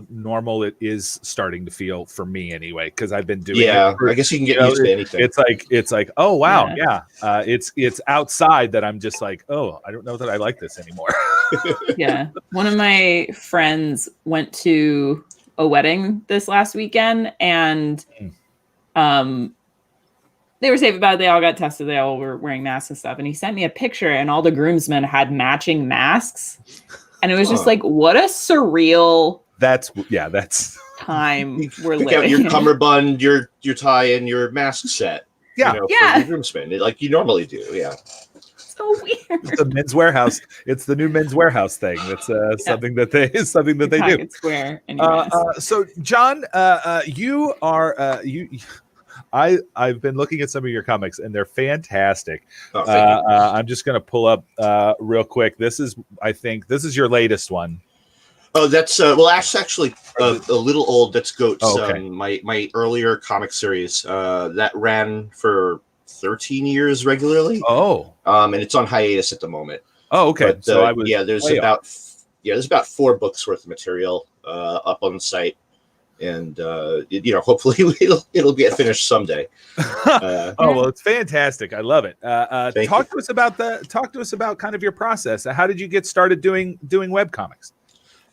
normal it is starting to feel for me anyway, because I've been doing it. I guess you can get used to anything. It's like oh wow, it's outside that I'm just like, oh, I don't know that I like this anymore. Yeah, one of my friends went to a wedding this last weekend, and they were safe about it. They all got tested. They all were wearing masks and stuff. And he sent me a picture, and all the groomsmen had matching masks. And it was just like, what a surreal that's time we're Pick living. out your cummerbund, your tie, and your mask set. Yeah. For the groomsmen, like you normally do. Yeah. So weird. It's the Men's Warehouse. It's the new Men's Warehouse thing. That's something that they do. Square. So John, you are I've been looking at some of your comics, and they're fantastic. Oh, thank you. I'm just going to pull up real quick. I think this is your latest one. Oh, that's actually a little old. That's Goats. Oh, okay. My earlier comic series that ran for 13 years regularly. Oh, and it's on hiatus at the moment. Oh, okay. But, So there's about 4 books worth of material up on the site. And hopefully it'll get finished someday. Well, it's fantastic. I love it. Talk to us about kind of your process. How did you get started doing webcomics?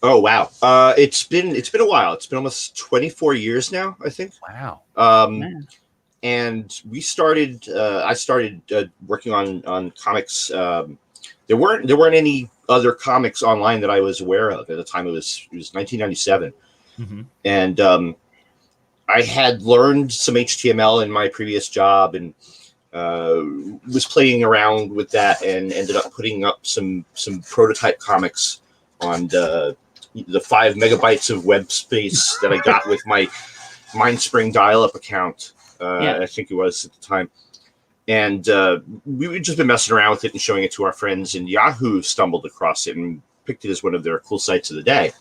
Oh wow, it's been a while. It's been almost 24 years now, I think. Wow. And we started. I started working on comics. There weren't any other comics online that I was aware of at the time. It was 1997. Mm-hmm. And I had learned some HTML in my previous job, and was playing around with that, and ended up putting up some prototype comics on the 5 megabytes of web space that I got with my MindSpring dial-up account. I think it was at the time. And we'd just been messing around with it and showing it to our friends, and Yahoo stumbled across it and picked it as one of their cool sites of the day.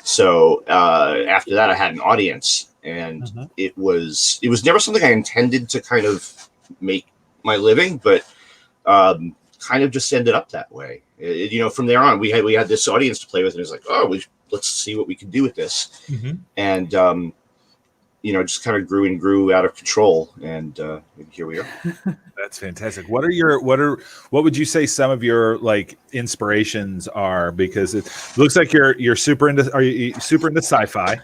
So after that, I had an audience, and it was never something I intended to kind of make my living, but kind of just ended up that way. From there on, we had this audience to play with, and it was like, let's see what we can do with this. Mm-hmm. And just kind of grew and grew out of control, and here we are. That's fantastic. What would you say some of your like inspirations are? Because it looks like you're super into. Are you super into sci-fi?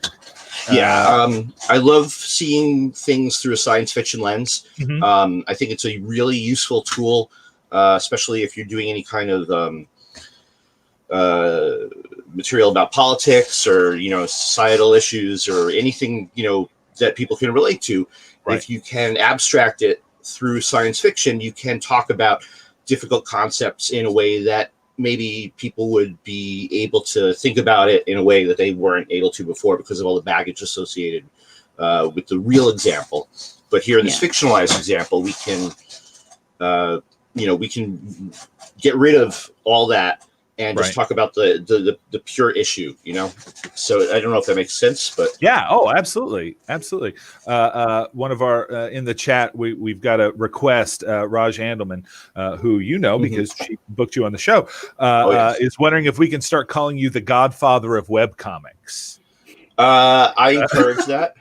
Yeah, I love seeing things through a science fiction lens. Mm-hmm. I think it's a really useful tool, especially if you're doing any kind of material about politics or societal issues or anything that people can relate to. Right. If you can abstract it through science fiction, you can talk about difficult concepts in a way that maybe people would be able to think about it in a way that they weren't able to before because of all the baggage associated with the real example. But here in this fictionalized example, we can, we can get rid of all that and just talk about the pure issue, So I don't know if that makes sense, but yeah. Oh, absolutely. One of our in the chat, we've got a request. Raj Andelman, who because she booked you on the show, is wondering if we can start calling you the Godfather of webcomics. I encourage that.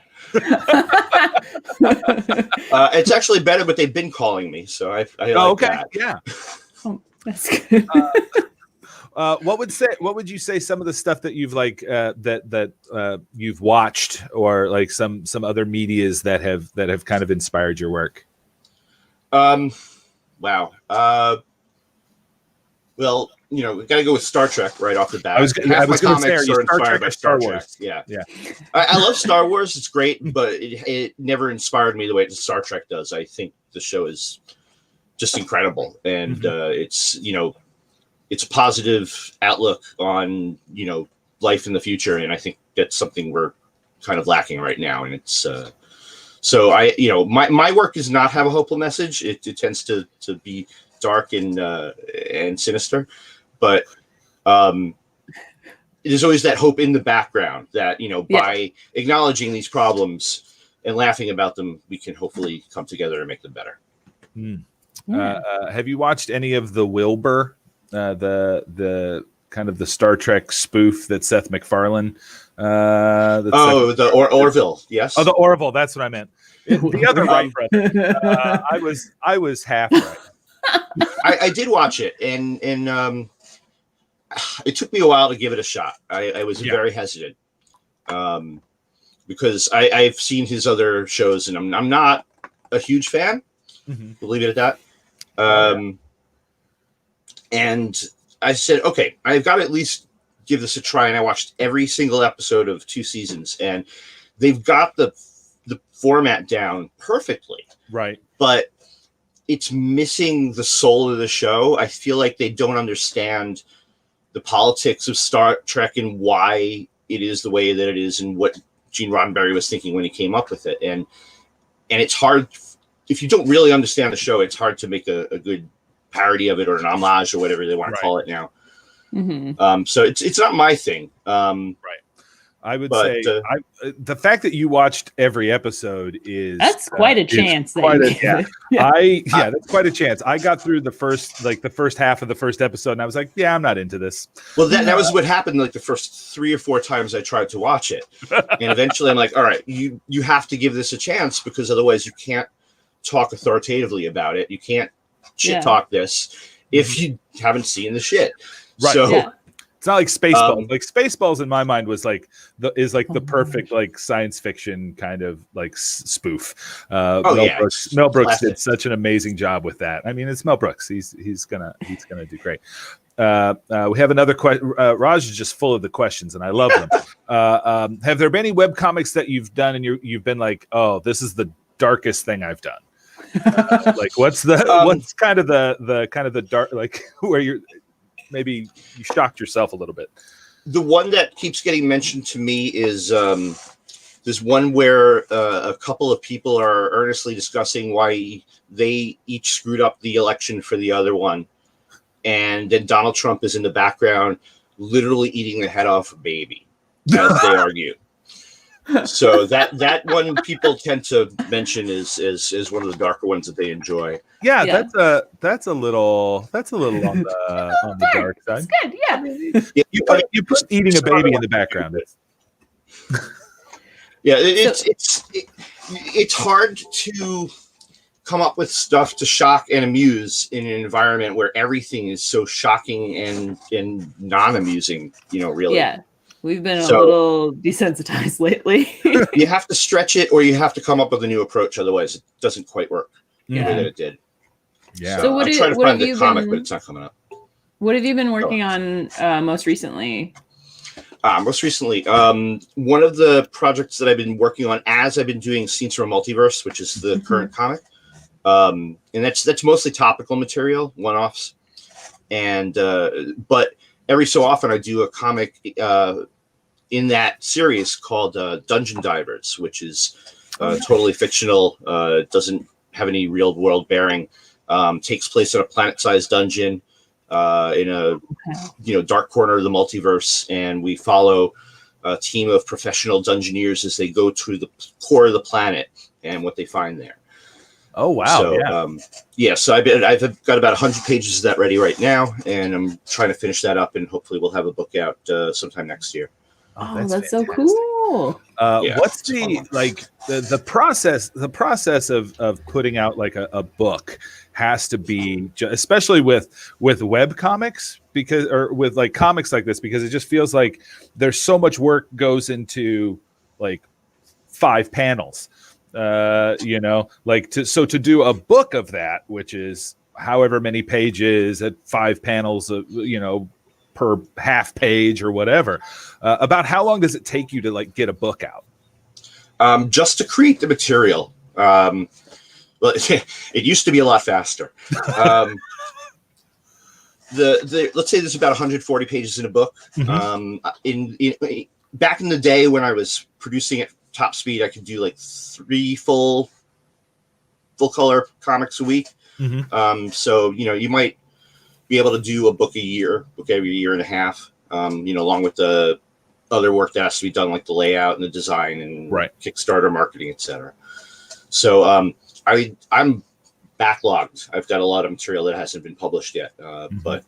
It's actually better, but they've been calling me, so I like that. Yeah. Oh, that's good. What would you say some of the stuff that you've that you've watched, or like some other medias that have kind of inspired your work? Wow. Well, we got to go with Star Trek right off the bat. I was going to say, are you Star Trek or Star Wars? Yeah. I love Star Wars. It's great, but it never inspired me the way Star Trek does. I think the show is just incredible, and it's it's a positive outlook on life in the future, and I think that's something we're kind of lacking right now. And it's so my work does not have a hopeful message. It tends to be dark and sinister, but there's always that hope in the background that by acknowledging these problems and laughing about them, we can hopefully come together and make them better. Have you watched any of the Wilbur, the kind of the Star Trek spoof that Seth MacFarlane? The Orville, yes. Oh, the Orville. That's what I meant. The other Wright brother. I was half right. I did watch it, and it took me a while to give it a shot. I was very hesitant because I've seen his other shows, and I'm not a huge fan. Believe it at that. And I said, okay, I've got to at least give this a try. And I watched every single episode of 2 seasons, and they've got the format down perfectly. Right. But it's missing the soul of the show. I feel like they don't understand the politics of Star Trek and why it is the way that it is, and what Gene Roddenberry was thinking when he came up with it. And it's hard, if you don't really understand the show, it's hard to make a good parody of it, or an homage, or whatever they want to call it now. So it's not my thing. Right. I would say the fact that you watched every episode that's quite a chance. That's quite a chance. I got through the first half of the first episode, and I was like, yeah, I'm not into this. Well, that was what happened like the first 3 or 4 times I tried to watch it, and eventually I'm like, all right, you have to give this a chance, because otherwise you can't talk authoritatively about it. You can't shit talk this if you haven't seen the shit. Right. So. It's not like Spaceballs. Like Spaceballs in my mind was the perfect like science fiction kind of like spoof. Mel Brooks did such an amazing job with that. I mean, it's Mel Brooks. He's gonna do great. We have another question. Raj is just full of the questions, and I love them. Have there been any webcomics that you've done and you've been like, oh, this is the darkest thing I've done? Like what's kind of the dark, like where you're maybe you shocked yourself a little bit? The one that keeps getting mentioned to me is there's one where a couple of people are earnestly discussing why they each screwed up the election for the other one, and then Donald Trump is in the background literally eating the head off a baby as they argue. So that one people tend to mention is one of the darker ones that they enjoy. Yeah. that's a little on the dark side. It's good, yeah. I mean, you put eating a baby in the background. It's hard to come up with stuff to shock and amuse in an environment where everything is so shocking and non-amusing. Really. Yeah. We've been a little desensitized lately. You have to stretch it, or you have to come up with a new approach. Otherwise, it doesn't quite work the way that it did. Yeah. So I'm trying to find the comic, but it's not coming up. What have you been working on most recently? One of the projects that I've been working on as I've been doing Scenes from a Multiverse, which is the current comic, and that's mostly topical material, one-offs. and but every so often I do a comic in that series called Dungeon Divers, which is totally fictional. Doesn't have any real world bearing. Takes place in a planet-sized dungeon in a dark corner of the multiverse, and we follow a team of professional dungeoneers as they go to the core of the planet and what they find there. Oh wow! So so I've got about 100 pages of that ready right now, and I'm trying to finish that up, and hopefully we'll have a book out sometime next year. Oh, that's so cool. What's the process? The process of putting out like a book has to be, especially with web comics, or with like comics like this, because it just feels like there's so much work goes into like 5 panels. To do a book of that, which is however many pages at 5 panels of per half page or whatever, about how long does it take you to like get a book out? Just to create the material, well, it used to be a lot faster. Let's say there's about 140 pages in a book. In back in the day when I was producing at top speed, I could do like 3 full color comics a week. So you might be able to do a book every year and a half, along with the other work that has to be done, like the layout and the design and Kickstarter marketing, etc. So I'm backlogged. I've got a lot of material that hasn't been published yet, but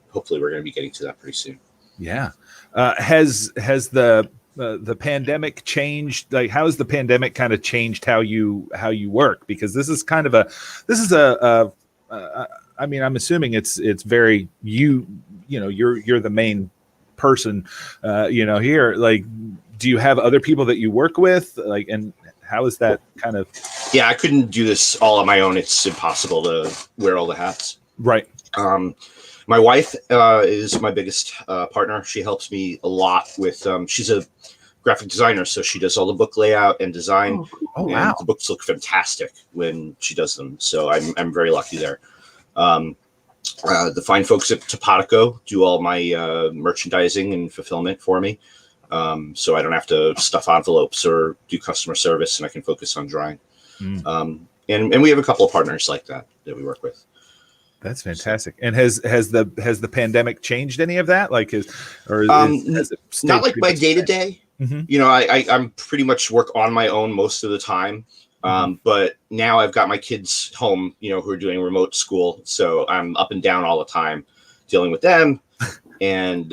hopefully we're going to be getting to that pretty soon. Yeah. Has the pandemic changed? Like, how has the pandemic kind of changed how you work? Because this is I mean, I'm assuming it's very you're the main person, here. Like, do you have other people that you work with? Like, and how is that kind of? Yeah, I couldn't do this all on my own. It's impossible to wear all the hats. Right. My wife is my biggest partner. She helps me a lot with. She's a graphic designer, so she does all the book layout and design. Oh wow! The books look fantastic when she does them. So I'm very lucky there. The fine folks at Topatico do all my merchandising and fulfillment for me, so I don't have to stuff envelopes or do customer service, and I can focus on drawing. And we have a couple of partners like that we work with. That's fantastic. And has the pandemic changed any of that? Like, has it not like my day to day? I'm pretty much work on my own most of the time. But now I've got my kids home, who are doing remote school. So I'm up and down all the time dealing with them. And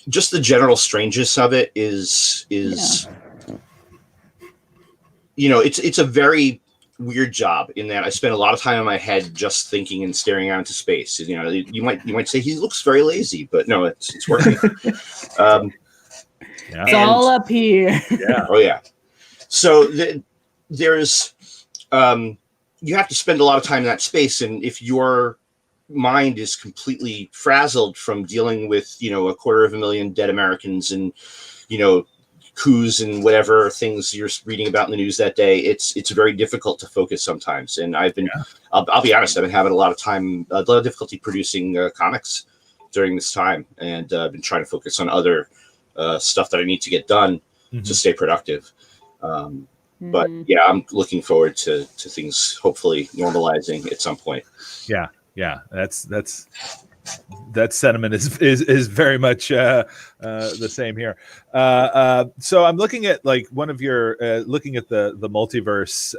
just the general strangeness of it is it's a very weird job in that I spend a lot of time in my head just thinking and staring out into space. You might say he looks very lazy, but no, it's working. It's all up here. Yeah. Oh yeah. So there's you have to spend a lot of time in that space, and if your mind is completely frazzled from dealing with 250,000 dead Americans and coups and whatever things you're reading about in the news that day, it's very difficult to focus sometimes. And I've been I'll be honest, I've been having a lot of difficulty producing comics during this time, and I've been trying to focus on other stuff that I need to get done to stay productive. But yeah, I'm looking forward to things hopefully normalizing at some point. Yeah. That sentiment is very much the same here. So I'm looking at like one of your looking at the multiverse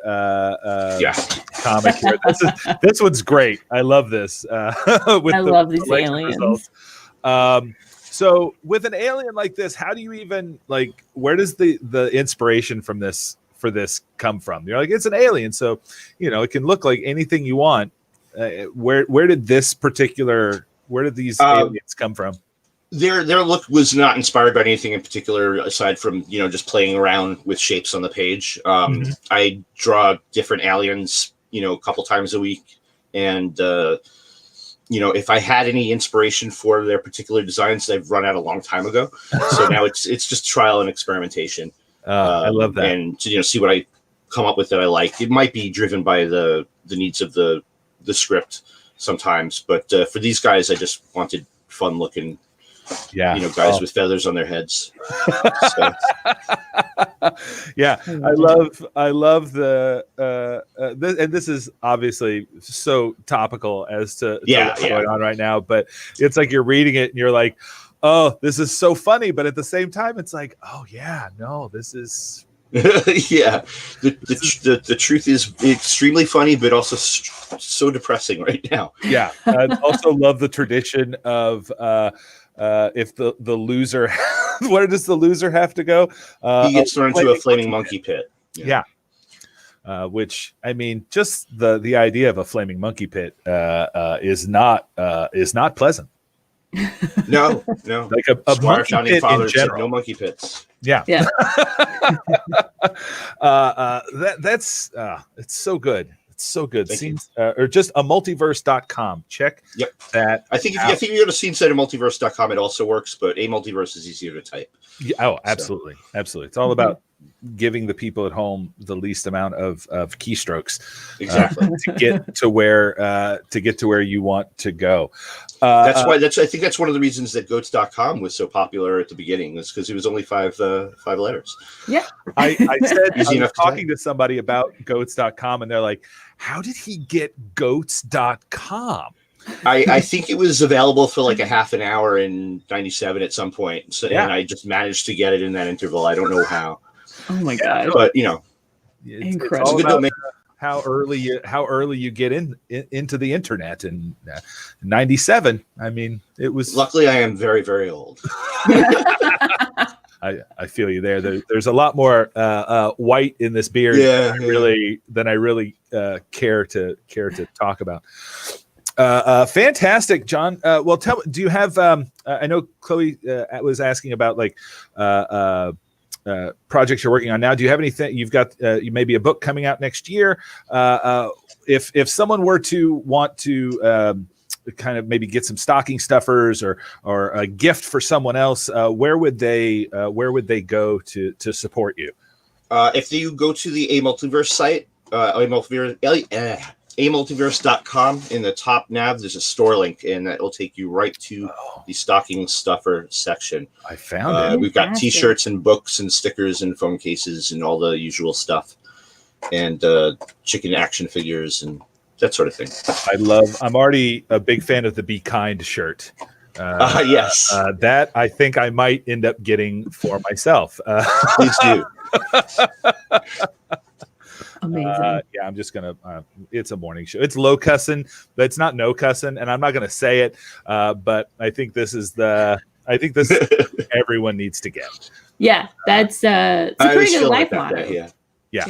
comic here. This one's great. I love this. I love these aliens. So with an alien like this, how do you even where does the inspiration for this come from? You're like, it's an alien, so it can look like anything you want. Where did these aliens come from? Their look was not inspired by anything in particular, aside from just playing around with shapes on the page. I draw different aliens, a couple times a week, and if I had any inspiration for their particular designs, they've run out a long time ago. So now it's just trial and experimentation. I love that, and to see what I come up with that I like. It might be driven by the needs of the script, sometimes. But for these guys, I just wanted fun looking, guys with feathers on their heads. So. Yeah, I love the and this is obviously so topical as to what's going on right now, but it's like you're reading it and you're like, oh, this is so funny, but at the same time it's like, oh yeah, no, this is the truth is extremely funny, but also so depressing right now. Yeah, I also love the tradition of if the loser, where does the loser have to go? He gets thrown into a flaming monkey pit. Yeah. Which, I mean, just the idea of a flaming monkey pit is not pleasant. No. Like a Squire monkey founding pit in fathers said general. no monkey pits. Yeah. That's it's so good. It's so good. Or just a multiverse.com. Check that. I think if you go to scenesite.multiverse.com, it also works, but a multiverse is easier to type. Yeah, oh, absolutely. Absolutely. It's all about giving the people at home the least amount of keystrokes exactly to get to where you want to go. I think that's one of the reasons that goats.com was so popular at the beginning, was because it was only five letters. Yeah. I said I Easy was enough talking to somebody about goats.com and they're like, how did he get goats.com? I think it was available for like a half an hour in 97 at some point. So, and I just managed to get it in that interval. I don't know how. Oh my God. But incredible. It's all about how early you get into the internet in 97. I mean, it was. Luckily, I am very, very old. I feel you there. There's a lot more white in this beard than I really care to talk about. Fantastic, John. Well, do you have? I know Chloe was asking about like projects you're working on now. Do you have anything? You've got maybe a book coming out next year. If someone were to want to kind of maybe get some stocking stuffers or a gift for someone else, where would they go to support you? If you go to the A Multiverse site, amultiverse.com, in the top nav there's a store link, and that will take you right to the stocking stuffer section. I found it. We've got t-shirts and books and stickers and phone cases and all the usual stuff, and chicken action figures and that sort of thing. I'm already a big fan of the Be Kind shirt. Yes. That I think I might end up getting for myself. Please do. Amazing. Yeah, I'm just gonna. It's a morning show. It's low cussing, but it's not no cussing, and I'm not gonna say it. But I think this is everyone needs to get. Yeah, it's a pretty good life motto. Yeah.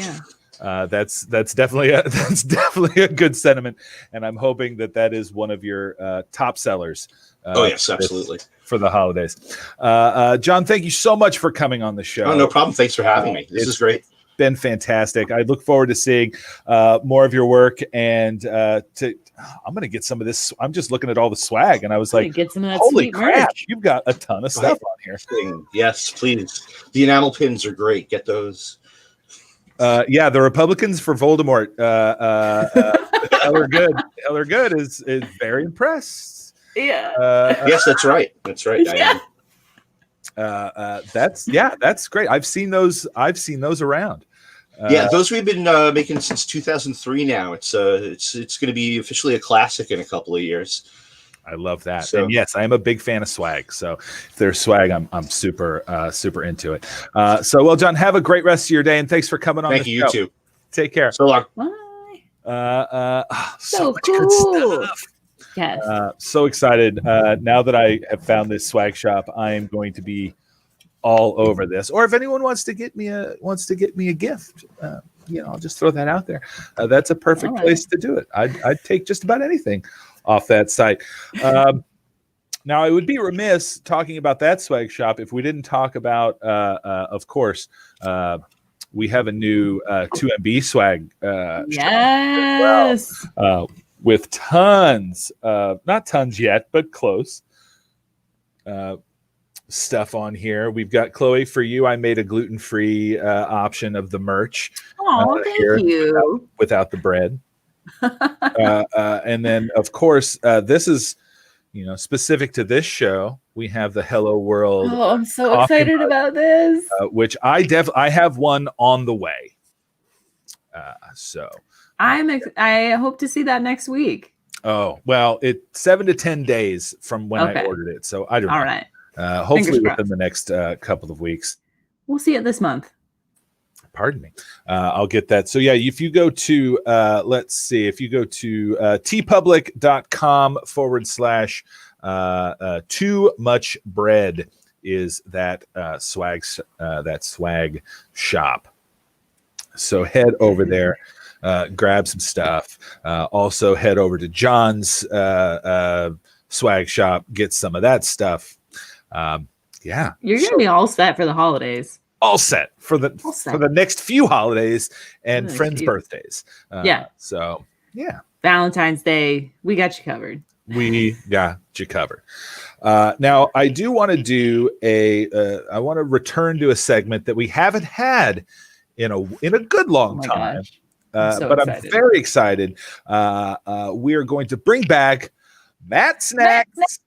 That's definitely a good sentiment, and I'm hoping that is one of your top sellers. Yes, absolutely, for the holidays. John, thank you so much for coming on the show. Oh, no problem. Thanks for having me. This is great. Been fantastic. I look forward to seeing more of your work, and I'm going to get some of this. I'm just looking at all the swag, and I was like, get some of that holy crap, merch. you've got a ton of stuff on here. Yes, please. The enamel pins are great. Get those. Yeah, the Republicans for Voldemort. Eller Good is very impressed. Yeah. Yes, that's right. That's right. Yeah. That's great. I've seen those around. Those we've been making since 2003 now. It's going to be officially a classic in a couple of years. I love that. So, and yes, I am a big fan of swag. So if there's swag, I'm super into it. Well, John, have a great rest of your day, and thanks for coming on. Thank you. You too. Take care. So long. Bye. So much cool. good stuff. Yes. So excited. Now that I have found this swag shop, I am going to be all over this. Or if anyone wants to get me a gift, I'll just throw that out there. That's a perfect place to do it. I'd take just about anything off that site. Now, I would be remiss talking about that swag shop if we didn't talk about, of course, we have a new 2MB swag yes. shop as well, with tons, not tons yet, but close stuff on here. We've got, Chloe, for you, I made a gluten-free option of the merch. Oh, thank you. Without the bread. And then, of course, this is, specific to this show. We have the Hello World, Oh, I'm so coffee excited mug, about this. which I have one on the way. So I hope to see that next week. oh well, it's 7 to 10 days from when I Okay. ordered it. So I don't know. All right. Hopefully Fingers within the next couple of weeks. We'll see it this month. Pardon me. I'll get that. So yeah, if you go to let's see, if you go to tpublic.com/ too much bread is that swag shop. So head over there, grab some stuff. Also head over to John's swag shop, get some of that stuff. Yeah, You're gonna be all set for the holidays. all set for the next few holidays and friends' birthdays. So yeah, Valentine's Day, we got you covered. we got you covered. Now I do want to do I want to return to a segment that we haven't had in a good long time. Gosh. I'm so but excited. I'm very excited. We are going to bring back Matt Snacks.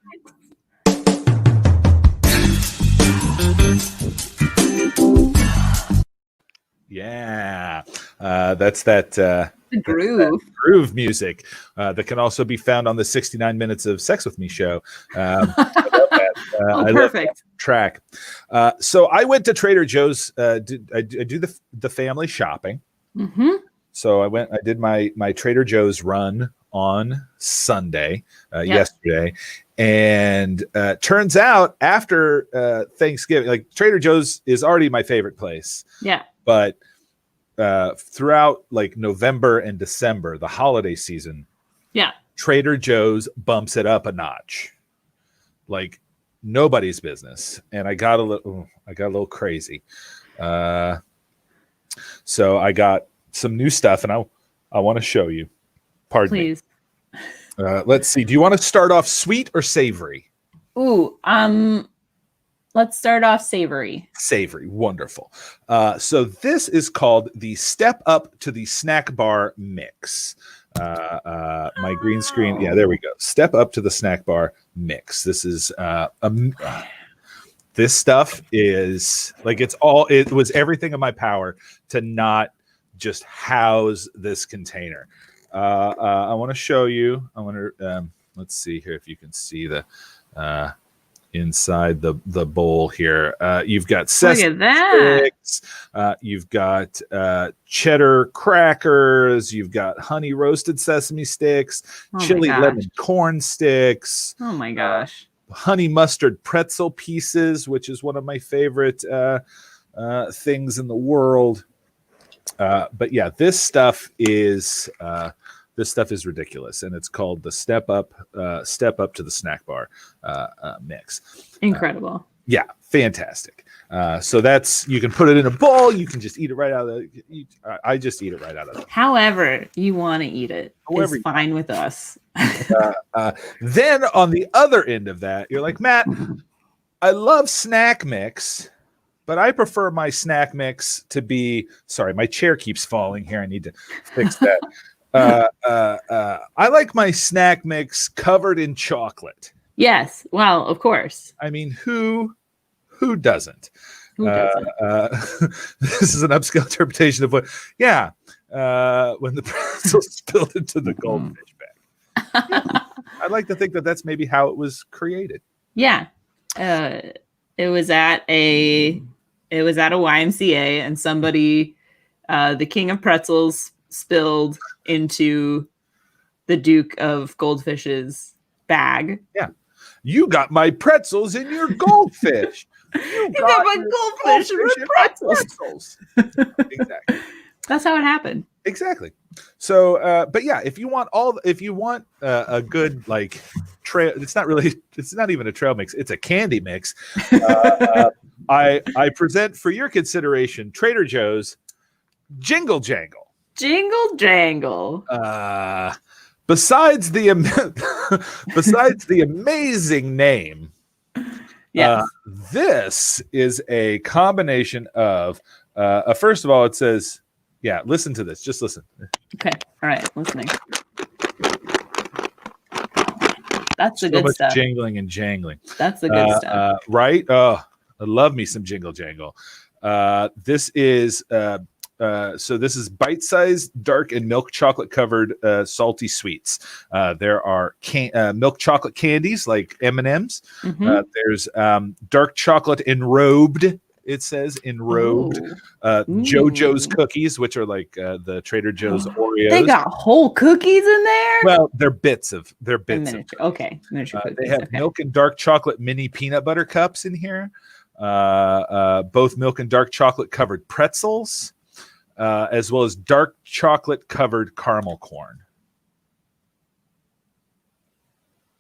Yeah, that's that The groove. groove music that can also be found on the 69 Minutes of Sex With Me show. I love that. I love Perfect. that track. So I went to Trader Joe's. I do the family shopping. Mm-hmm. So I did my Trader Joe's run on Sunday, yesterday. And turns out after Thanksgiving, like Trader Joe's is already my favorite place. Yeah. But throughout like November and December, the holiday season, Trader Joe's bumps it up a notch, like nobody's business. And I got a little crazy. So I got some new stuff, and I want to show you. Pardon me. Please. Let's see. Do you want to start off sweet or savory? Ooh, let's start off savory. Savory, wonderful. So this is called the Step Up to the Snack Bar Mix. My green screen. Yeah, there we go. Step Up to the Snack Bar Mix. This is this stuff is like it was everything in my power to not just house this container. I want to show you. I want to let's see here if you can see the inside the bowl here. You've got sesame sticks, you've got cheddar crackers, you've got honey roasted sesame sticks, chili lemon corn sticks. Oh my gosh. Honey mustard pretzel pieces, which is one of my favorite things in the world. But yeah, this stuff is ridiculous, and it's called the Step Up to the Snack Bar mix. Incredible. Yeah, fantastic. So you can put it in a bowl. You can just eat it right out of I just eat it right out of it. However you want to eat it is fine with us. Then on the other end of that, you're like, Matt, I love snack mix, but I prefer my snack mix to be, sorry, my chair keeps falling here. I need to fix that. I like my snack mix covered in chocolate. Yes. Well, of course. I mean, who doesn't? Who doesn't? This is an upscale interpretation of when the pretzel spilled into the goldfish bag. Yeah. I'd like to think that that's maybe how it was created. Yeah. It was at a YMCA, and somebody, the king of pretzels, spilled into the Duke of Goldfish's bag. Yeah. You got my pretzels in your goldfish. You got my goldfish in my pretzels. Exactly. That's how it happened. Exactly. So, but yeah, if you want a good like trail, it's not even a trail mix. It's a candy mix. I present for your consideration Trader Joe's Jingle Jangle. Jingle Jangle. Besides the amazing name, this is a combination of first of all, it says Yeah, listen to this. Just listen. Okay. All right. Listening. That's the So good much stuff. jingling and jangling. That's the good stuff. Right? Oh, I love me some jingle jangle. This is this is bite-sized, dark and milk chocolate covered salty sweets. There are milk chocolate candies like M&Ms. Mhm. There's dark chocolate enrobed. It says enrobed. JoJo's cookies, which are like the Trader Joe's Oreos. They got whole cookies in there. Well, they're bits of Miniature cookies. they have milk and dark chocolate mini peanut butter cups in here. Both milk and dark chocolate covered pretzels, as well as dark chocolate covered caramel corn.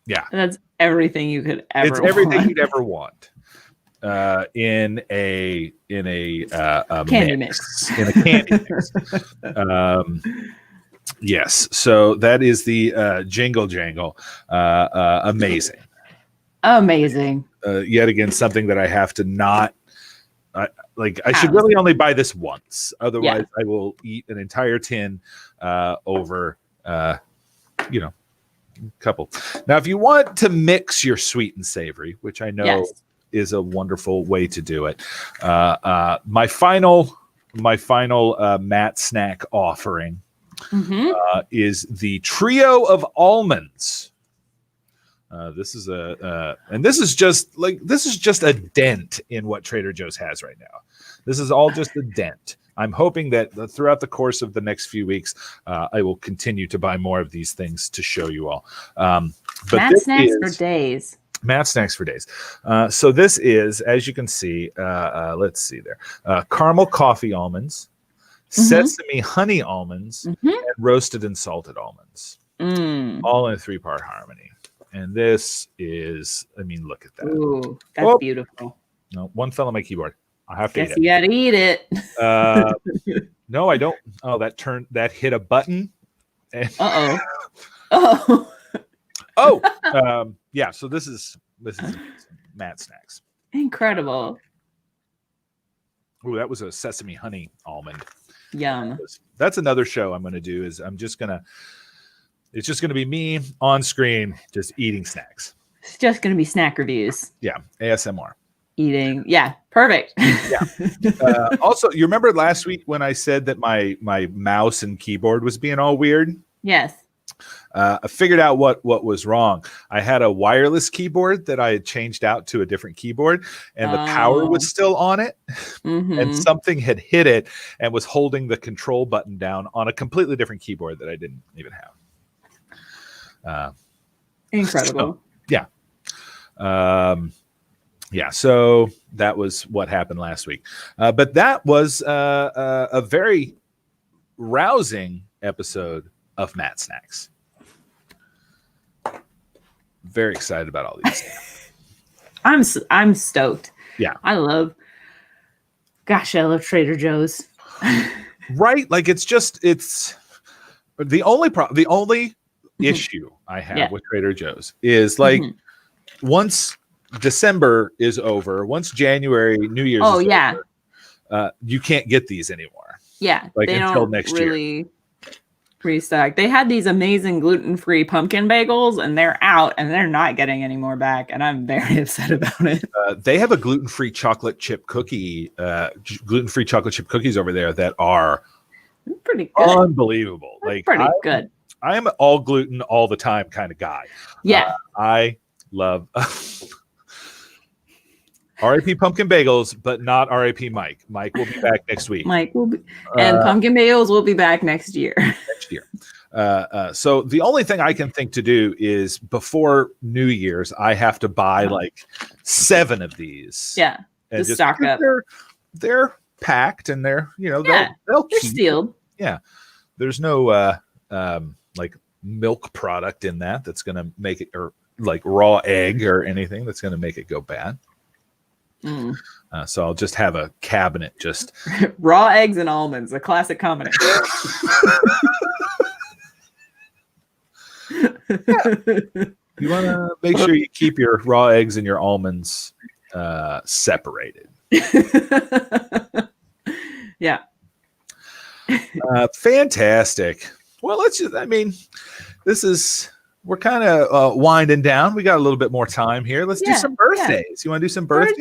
Yeah, That's everything you could ever. it's everything want. you'd ever want in a Candy mix. In a candy mix. Yes, so that is the jingle jangle. Amazing. Amazing. Yet again, something that I have to not I should really only buy this once. Otherwise, I will eat an entire tin over, couple. Now, if you want to mix your sweet and savory, which I know is a wonderful way to do it, my final Matt snack offering is the trio of almonds. This is just a dent in what Trader Joe's has right now. This is all just a dent. I'm hoping that throughout the course of the next few weeks, I will continue to buy more of these things to show you all. But Matt snacks for days. Matt snacks for days. So this is, as you can see, let's see there, caramel coffee almonds, sesame honey almonds, and roasted and salted almonds, all in a 3-part harmony. And this is, look at that. Ooh, that's beautiful. No, one fell on my keyboard. I have to Guess you gotta eat it. No, I don't. Oh, that hit a button. Yeah. So this is Matt snacks. Incredible. Oh, that was a sesame honey almond. Yum. That's another show I'm going to do. It's just going to be me on screen, just eating snacks. It's just going to be snack reviews. Yeah. ASMR. Eating. Yeah. Perfect. Yeah. Also, you remember last week when I said that my mouse and keyboard was being all weird? Yes. I figured out what was wrong. I had a wireless keyboard that I had changed out to a different keyboard, and the power was still on it, and something had hit it and was holding the control button down on a completely different keyboard that I didn't even have. Incredible. So, yeah. So that was what happened last week. But that was a very rousing episode of Matt Snacks. Very excited about all these. I'm stoked. Yeah. I love Trader Joe's. Right? Like it's the only issue I have with Trader Joe's is like once December is over, once January, New Year's is over, you can't get these anymore. Yeah. Like they until don't next really year. Restock. They had these amazing gluten-free pumpkin bagels, and they're out, and they're not getting any more back, and I'm very upset about it. They have a gluten-free chocolate chip cookies over there that are pretty good. Unbelievable. Like pretty good. I am all gluten all the time kind of guy. Yeah. I love R.I.P. Pumpkin Bagels, but not R.I.P. Mike. Mike will be back next week. Mike will be, and Pumpkin Bagels will be back next year. So the only thing I can think to do is before New Year's, I have to buy like 7 of these. Yeah, and just stock up. They're packed and they're they'll they're sealed. Yeah, there's no like milk product in that's going to make it, or like raw egg or anything that's going to make it go bad. So I'll just have a cabinet just raw eggs and almonds, a classic combination. You want to make sure you keep your raw eggs and your almonds separated. Yeah. Fantastic. Well, we're kind of winding down. We got a little bit more time here. Let's do some birthdays. You want to do some birthdays?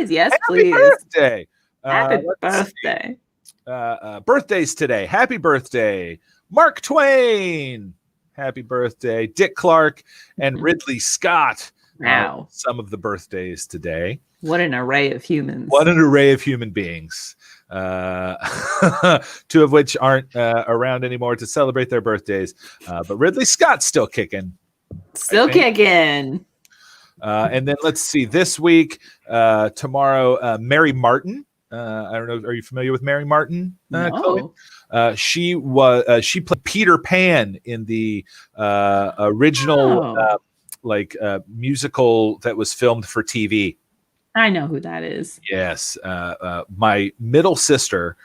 Yes, Happy please. birthday. Happy Let's birthday. birthdays today. Happy birthday, Mark Twain. Happy birthday, Dick Clark and Ridley Scott. Wow. Some of the birthdays today. What an array of humans. What an array of human beings. Two of which aren't around anymore to celebrate their birthdays. But Ridley Scott's still kicking. Still kicking. And then let's see. This week, tomorrow, Mary Martin. I don't know. Are you familiar with Mary Martin? No. She played Peter Pan in the original musical that was filmed for TV. I know who that is. Yes. My middle sister,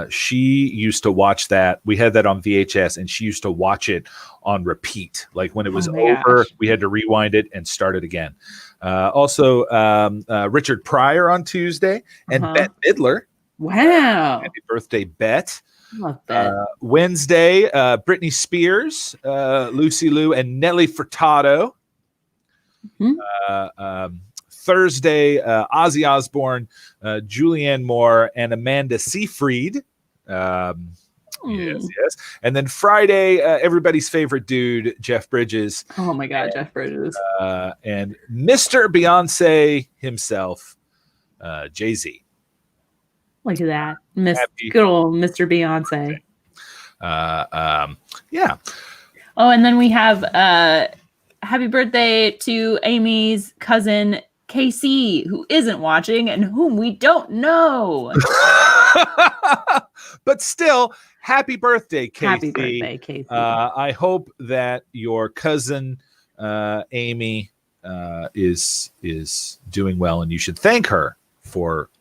she used to watch that. We had that on VHS, and she used to watch it on repeat. Like when it was over, we had to rewind it and start it again. Also, Richard Pryor on Tuesday and Bette Midler. Wow. Happy birthday, Bette. Love that. Wednesday, Britney Spears, Lucy Liu, and Nelly Furtado. Thursday, Ozzy Osbourne, Julianne Moore, and Amanda Seyfried. Yes. And then Friday, everybody's favorite dude, Jeff Bridges. Oh my God, Jeff Bridges. And Mr. Beyonce himself, Jay-Z. Look at that. Good old Mr. Beyonce. Yeah. Oh, and then we have happy birthday to Amy's cousin, KC, who isn't watching and whom we don't know. But still, happy birthday, Casey. Happy birthday, Casey. I hope that your cousin Amy is doing well, and you should thank her for,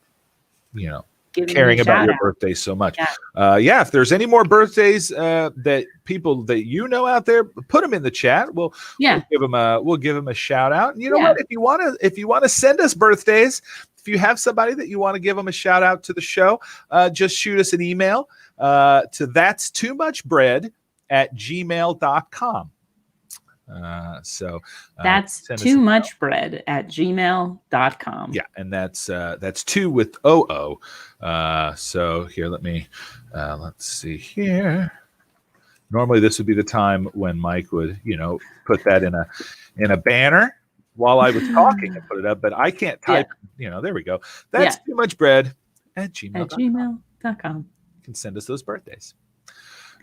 caring about your birthday so much. Yeah. If there's any more birthdays that people that out there, put them in the chat. We'll give them a shout out. And you know what? If you want to send us birthdays, if you have somebody that you want to give them a shout out to the show, just shoot us an email to that's too much bread @gmail.com. That's too much bread @gmail.com. Yeah, and that's two with OO. So here, let's see here. Normally this would be the time when Mike would, put that in a banner while I was talking and put it up, but I can't type, there we go. That's too much bread @gmail.com. You can send us those birthdays.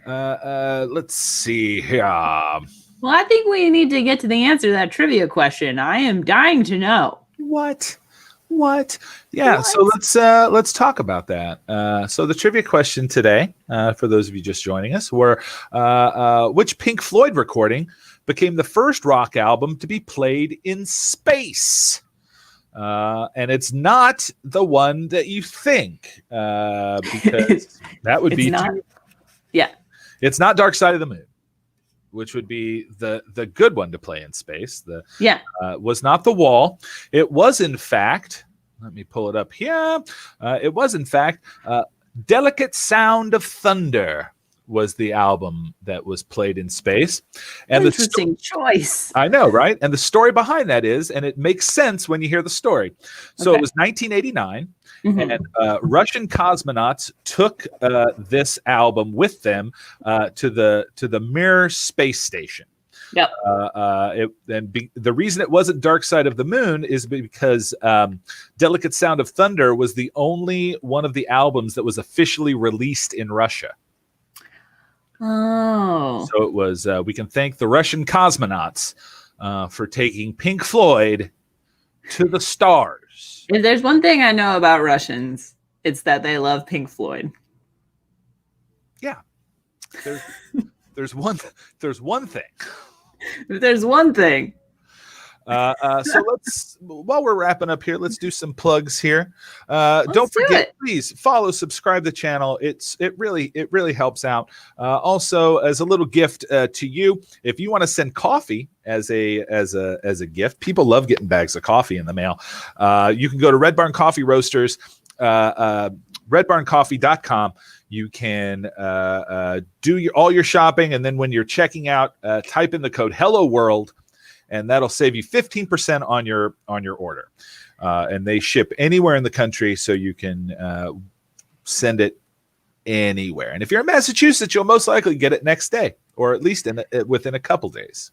Let's see here. Well, I think we need to get to the answer to that trivia question. I am dying to know. What? Yeah. What? So let's talk about that. So the trivia question today, for those of you just joining us, were which Pink Floyd recording became the first rock album to be played in space? And it's not the one that you think, because that would be not. It's not Dark Side of the Moon, which would be the good one to play in space. Was not The Wall. It was, in fact, let me pull it up here. It was, in fact, Delicate Sound of Thunder was the album that was played in space. And interesting choice. I know, right? And the story behind that is, and it makes sense when you hear the story. So it was 1989. And Russian cosmonauts took this album with them to the Mir space station. Yep. The reason it wasn't Dark Side of the Moon is because Delicate Sound of Thunder was the only one of the albums that was officially released in Russia. Oh. So it was. We can thank the Russian cosmonauts for taking Pink Floyd to the stars. If there's one thing I know about Russians, it's that they love Pink Floyd. Yeah. There's one thing. If there's one thing. So while we're wrapping up here, let's do some plugs here. Don't forget, please follow, subscribe the channel. It really helps out. Also, as a little gift to you, if you want to send coffee as a gift, people love getting bags of coffee in the mail. You can go to Red Barn Coffee Roasters. redbarncoffee.com. You can do all your shopping, and then when you're checking out, type in the code Hello World, and that'll save you 15% on your order. And they ship anywhere in the country, so you can send it anywhere. And if you're in Massachusetts, you'll most likely get it next day, or at least within a couple days.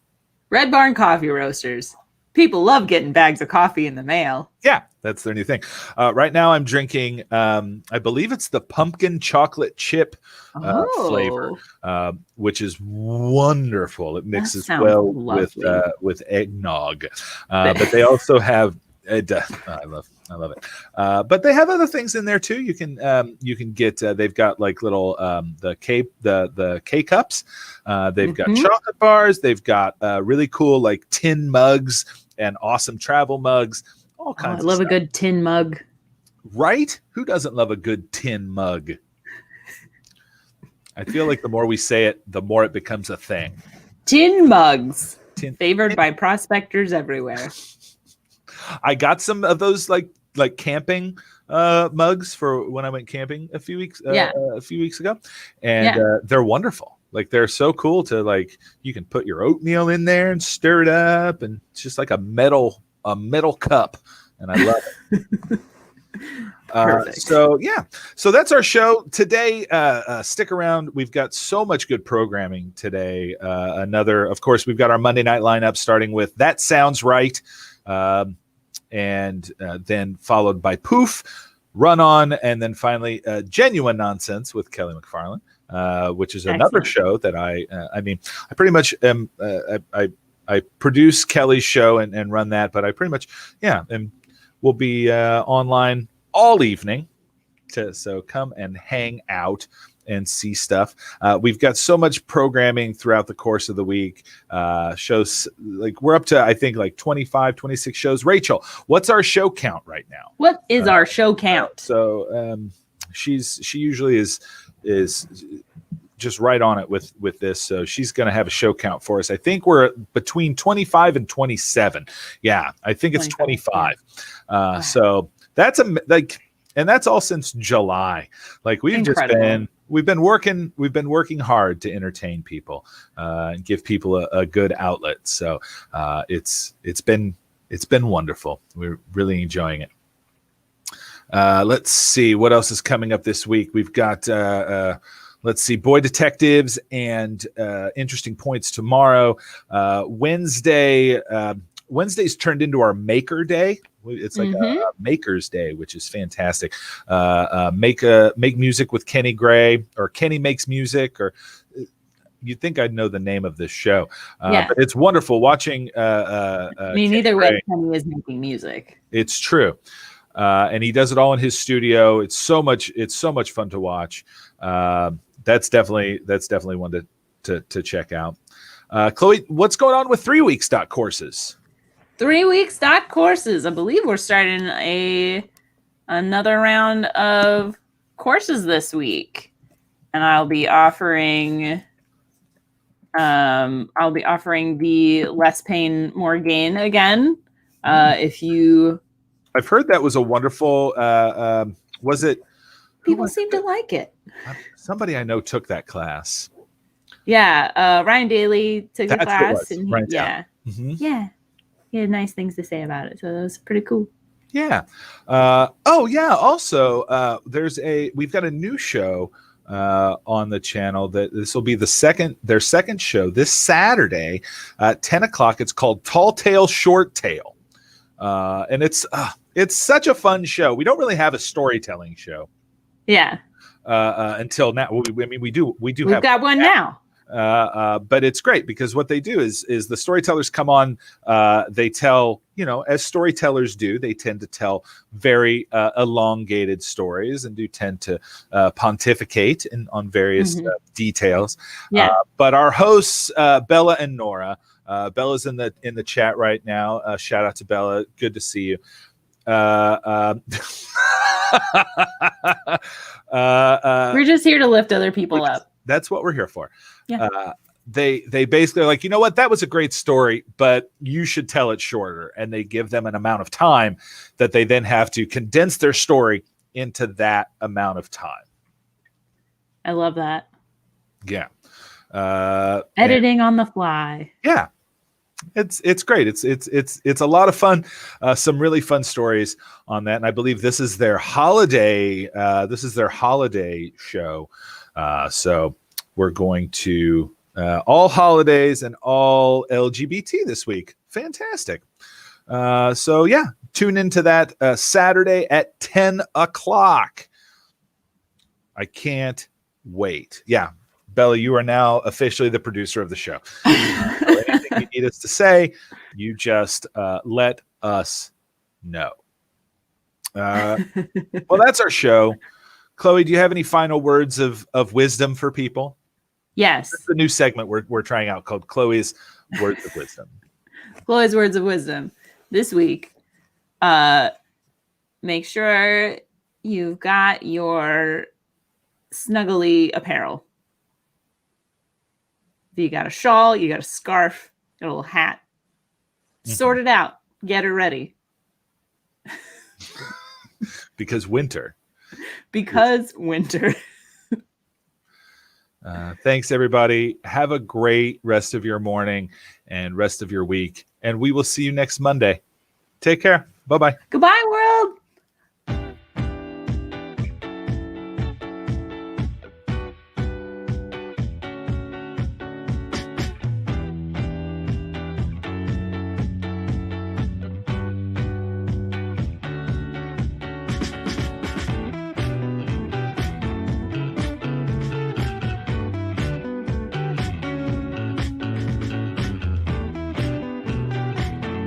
Red Barn Coffee Roasters. People love getting bags of coffee in the mail. Yeah, that's their new thing. Right now I'm drinking, I believe it's the pumpkin chocolate chip flavor, which is wonderful. It mixes well with eggnog. But they also have, I love it. But they have other things in there too. You can get, they've got like little, the K cups. They've got chocolate bars. They've got really cool like tin mugs and awesome travel mugs. All kinds. I love a good tin mug. Right? Who doesn't love a good tin mug? I feel like the more we say it, the more it becomes a thing. Tin mugs. Favored by prospectors everywhere. I got some of those like camping mugs for when I went camping a few weeks ago, and they're wonderful. Like they're so cool to like. You can put your oatmeal in there and stir it up, and it's just like a metal cup, and I love it. Perfect. So that's our show today. Stick around. We've got so much good programming today. Of course, we've got our Monday night lineup starting with That Sounds Right. And then followed by Poof, Run On, and then finally Genuine Nonsense with Kelly McFarland, which is another show that I pretty much am. I produce Kelly's show and run that, but I pretty much will be online all evening. So come and hang out and see stuff. We've got so much programming throughout the course of the week. Shows like we're up to, I think, like 25, 26 shows. Rachel, what's our show count right now? What is our show count? She usually is just right on it with this. So she's going to have a show count for us. I think we're between 25 and 27. Yeah, I think it's 25. Yeah. So that's and that's all since July. Like we've been working hard to entertain people and give people a good outlet. So it's been wonderful. We're really enjoying it. Let's see what else is coming up this week. We've got let's see, Boy Detectives and Interesting Points tomorrow. Wednesday's turned into our Maker Day. It's like a Maker's Day, which is fantastic. Make music with Kenny Gray, or Kenny Makes Music, or you'd think I'd know the name of this show. But it's wonderful watching. Either way, Kenny is making music. It's true. And he does it all in his studio. It's so much fun to watch. That's definitely one to check out. Chloe, what's going on with 3 weeks courses? 3 weeks courses. I believe we're starting another round of courses this week, and I'll be offering the Less Pain More Gain again. I've heard that was a wonderful. Was it? People seem to like it. Somebody I know took that class. Yeah, Ryan Daly took the class, and he had nice things to say about it, so it was pretty cool. Yeah. Also, we've got a new show on the channel that this will be their second show this Saturday at 10 o'clock. It's called Tall Tale Short Tale, and it's such a fun show. We don't really have a storytelling show. Yeah. Until now, we do. We've got one now. But it's great because what they do is the storytellers come on. They tell, as storytellers do, they tend to tell very elongated stories and do tend to pontificate on various details. Yeah. But our hosts, Bella and Nora, Bella's in the chat right now. Shout out to Bella. Good to see you. We're just here to lift other people up. That's what we're here for. Yeah. They basically are like, you know what, that was a great story, but you should tell it shorter. And they give them an amount of time that they then have to condense their story into that amount of time. I love that. Yeah. Editing on the fly. Yeah. It's great. It's a lot of fun. Some really fun stories on that. And I believe this is their holiday. This is their holiday show. So we're going to all holidays and all LGBT this week. Fantastic. So yeah, tune into that Saturday at 10 o'clock. I can't wait. Yeah. Bella, you are now officially the producer of the show. So anything you need us to say, you just let us know. Well, that's our show. Chloe, do you have any final words of wisdom for people? Yes. That's the new segment we're trying out called Chloe's Words of Wisdom. Chloe's Words of Wisdom. This week, make sure you've got your snuggly apparel. If you got a shawl, you got a scarf, got a little hat. Sort it out. Get it ready. Because winter. Because winter. Thanks, everybody. Have a great rest of your morning and rest of your week. And we will see you next Monday. Take care. Bye-bye. Goodbye, world.